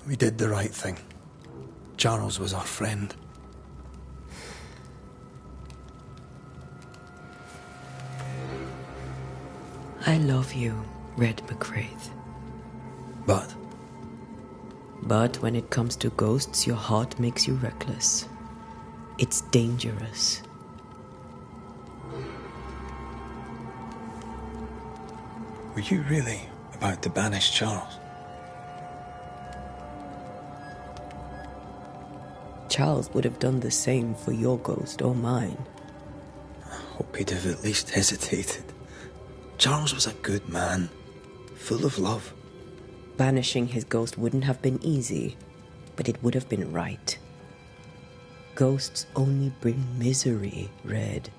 We did the right thing. Charles was our friend. I love you, Red McCraith. But? But when it comes to ghosts, your heart makes you reckless. It's dangerous. Were you really about to banish Charles? Charles would have done the same for your ghost or mine. I hope he'd have at least hesitated. Charles was a good man, full of love. Banishing his ghost wouldn't have been easy, but it would have been right. Ghosts only bring misery, Red.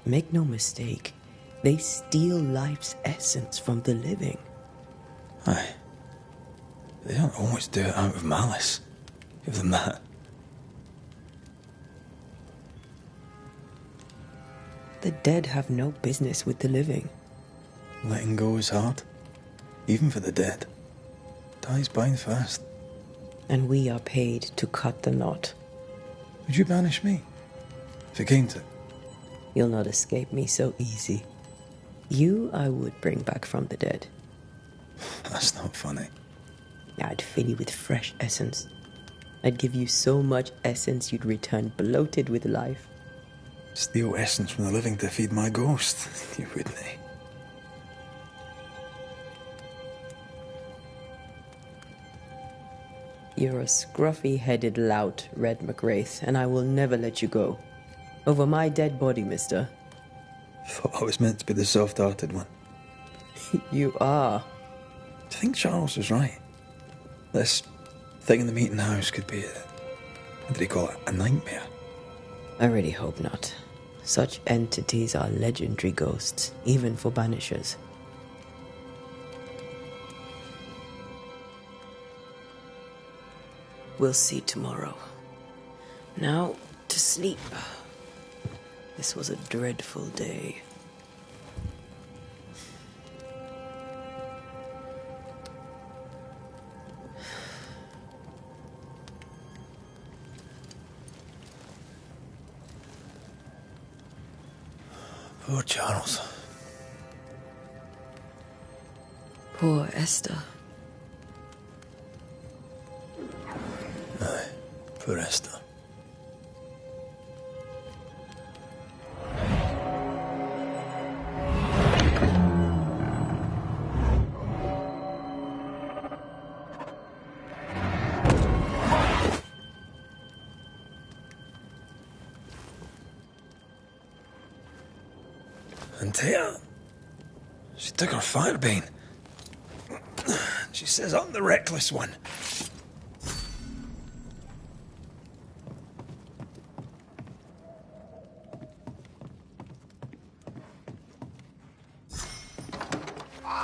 Make no mistake, they steal life's essence from the living. Aye. They don't always do it out of malice. Give them that. The dead have no business with the living. Letting go is hard, even for the dead. Ties bind fast. And we are paid to cut the knot. Would you banish me? If it came to it? You'll not escape me so easy. You I would bring back from the dead. That's not funny. I'd fill you with fresh essence. I'd give you so much essence you'd return bloated with life. Steal essence from the living to feed my ghost. You wouldn't, eh? You're a scruffy-headed lout, Red McWraith, and I will never let you go. Over my dead body, mister. Thought I was meant to be the soft-hearted one. You are. I think Charles was right. This thing in the meeting house could be what did he call it? A nightmare? I really hope not. Such entities are legendary ghosts, even for banishers. We'll see tomorrow. Now, to sleep. This was a dreadful day. Poor Charles. Poor Esther. Aye, poor Esther. Antea, she took her firebane. She says I'm the reckless one.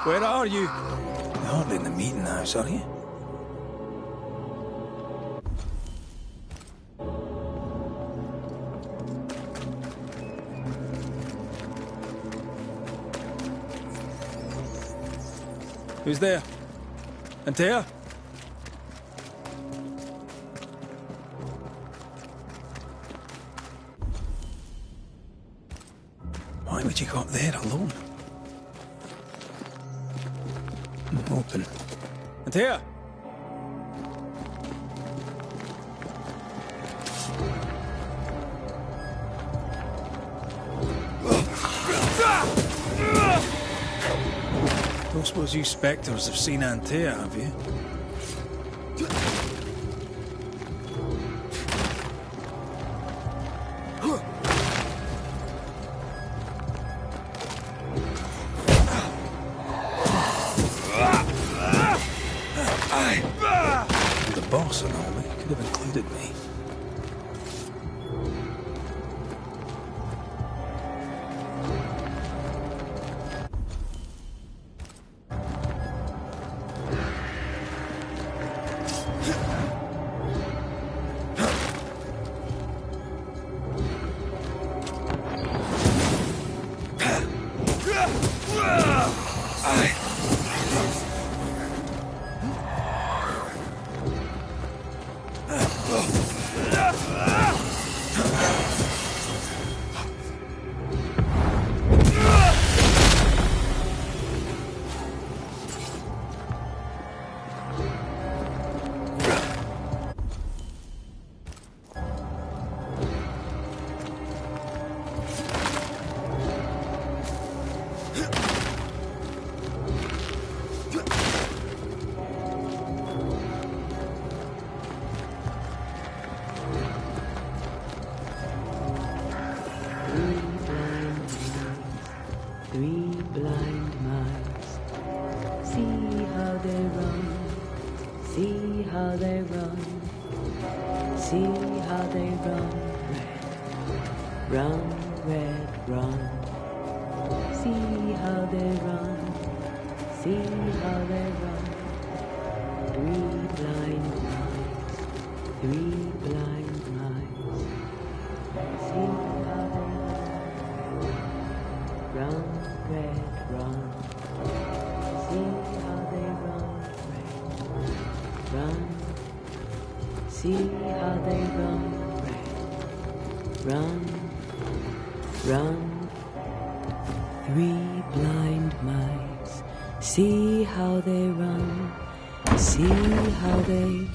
Where are you? You're hardly in the meeting house, are you? Who's there? Antea? Why would you go up there alone? Open. Antea? Don't suppose you spectres have seen Antea, have you? The boss and all, he could have included me. See how they run, see how they...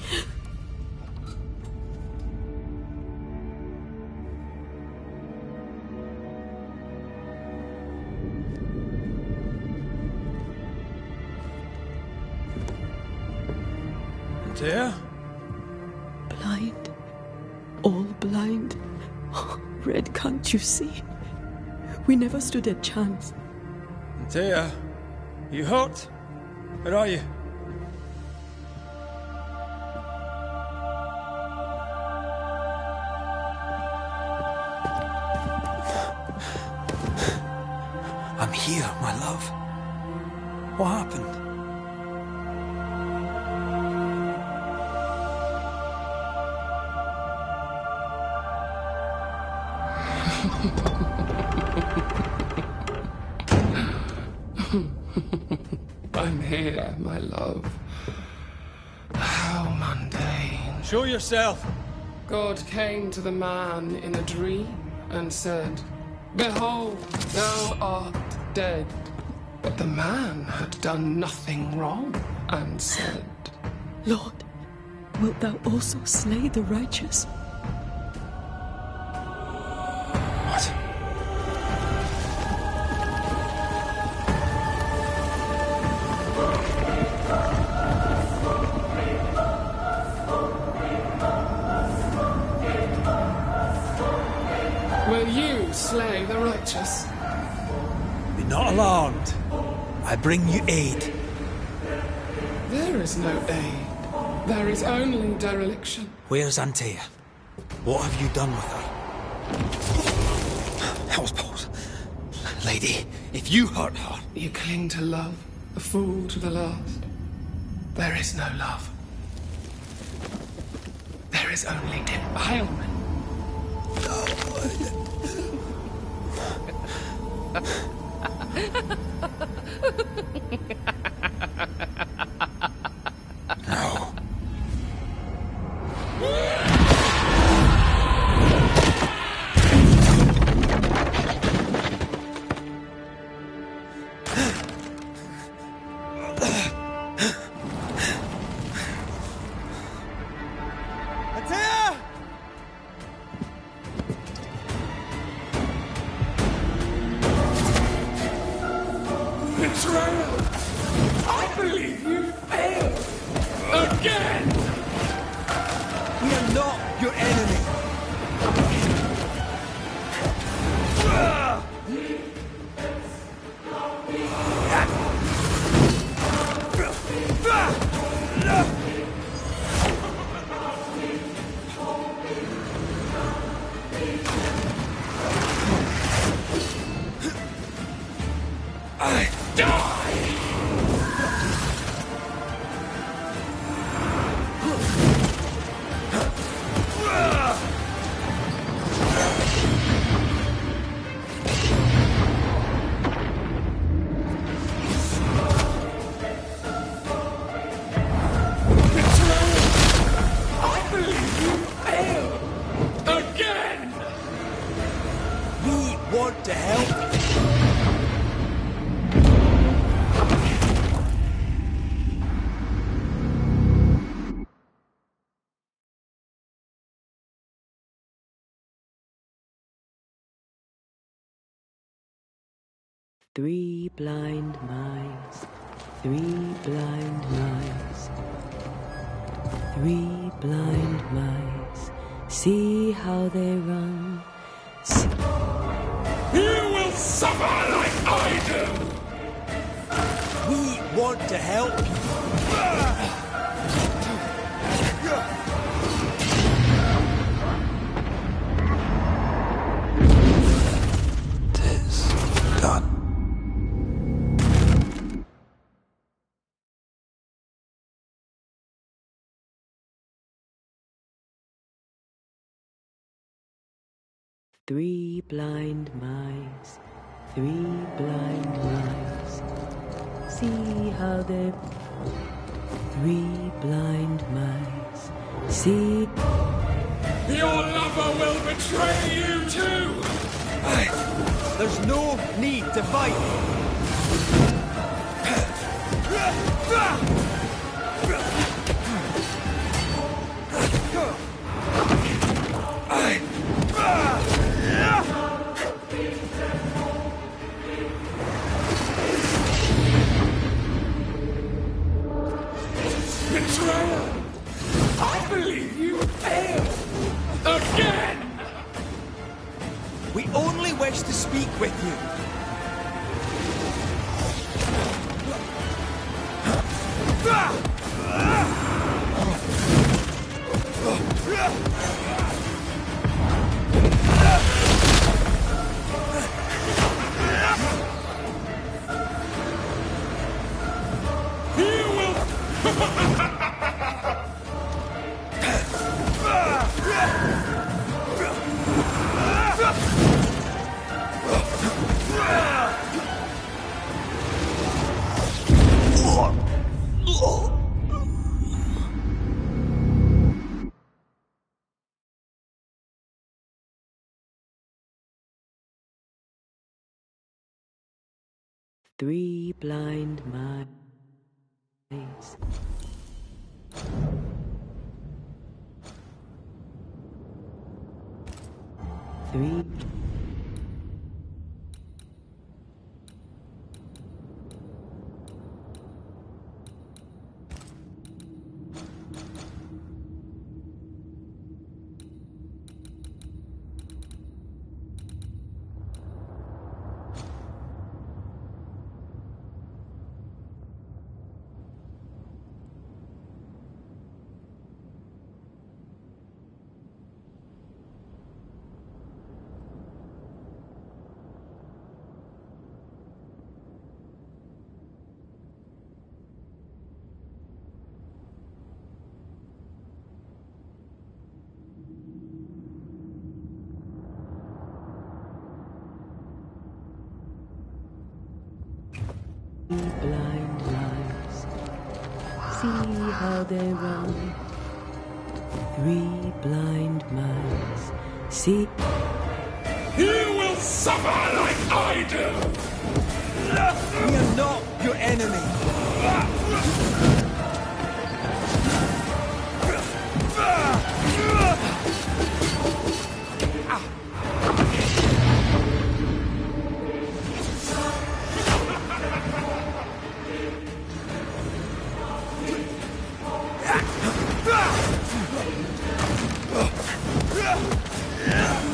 Antea? Blind, all blind, red Can't you see? We never stood a chance. Antea, you hurt? Where are you? I'm here, my love. What happened? I'm here, my love. How mundane. Show yourself. God came to the man in a dream and said, "Behold, thou art dead." But the man had done nothing wrong and said, Lord, wilt thou also slay the righteous? What? "Will you slay the righteous?" Be not alarmed. I bring you aid. There is no aid. There is only dereliction. Where's Antea? What have you done with her? Hellsballs. Lady, if you hurt her... You cling to love, a fool to the last. There is no love. There is only defilement. No. Antea! Betrayal! I believe you failed! Again! We are not your enemy. I believe you failed! Again! We want to help. Three blind mice, three blind mice, three blind mice. See how they run. You will suffer like I do! We want to help you. Tis done. Three blind mice, three blind mice. See how they... Three blind mice. See... Your lover will betray you too! There's no need to fight. Betrayal! I believe you failed! Again! I only wish to speak with you. Three blind mice. Three. Blind mice, see how they run. Three blind mice, see. You will suffer like I do! We are not your enemy.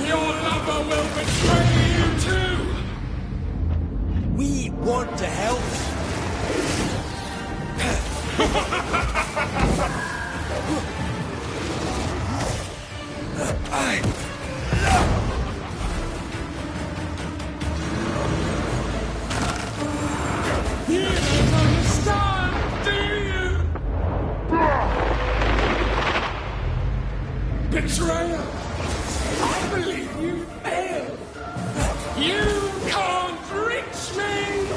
Your lover will betray you too! We want to help. You don't understand, do you? Betrayer! I believe you failed! You can't reach me!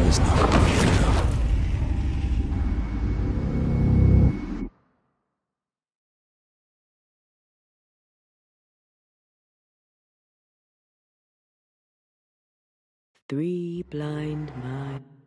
It's not going to go. Three blind mice.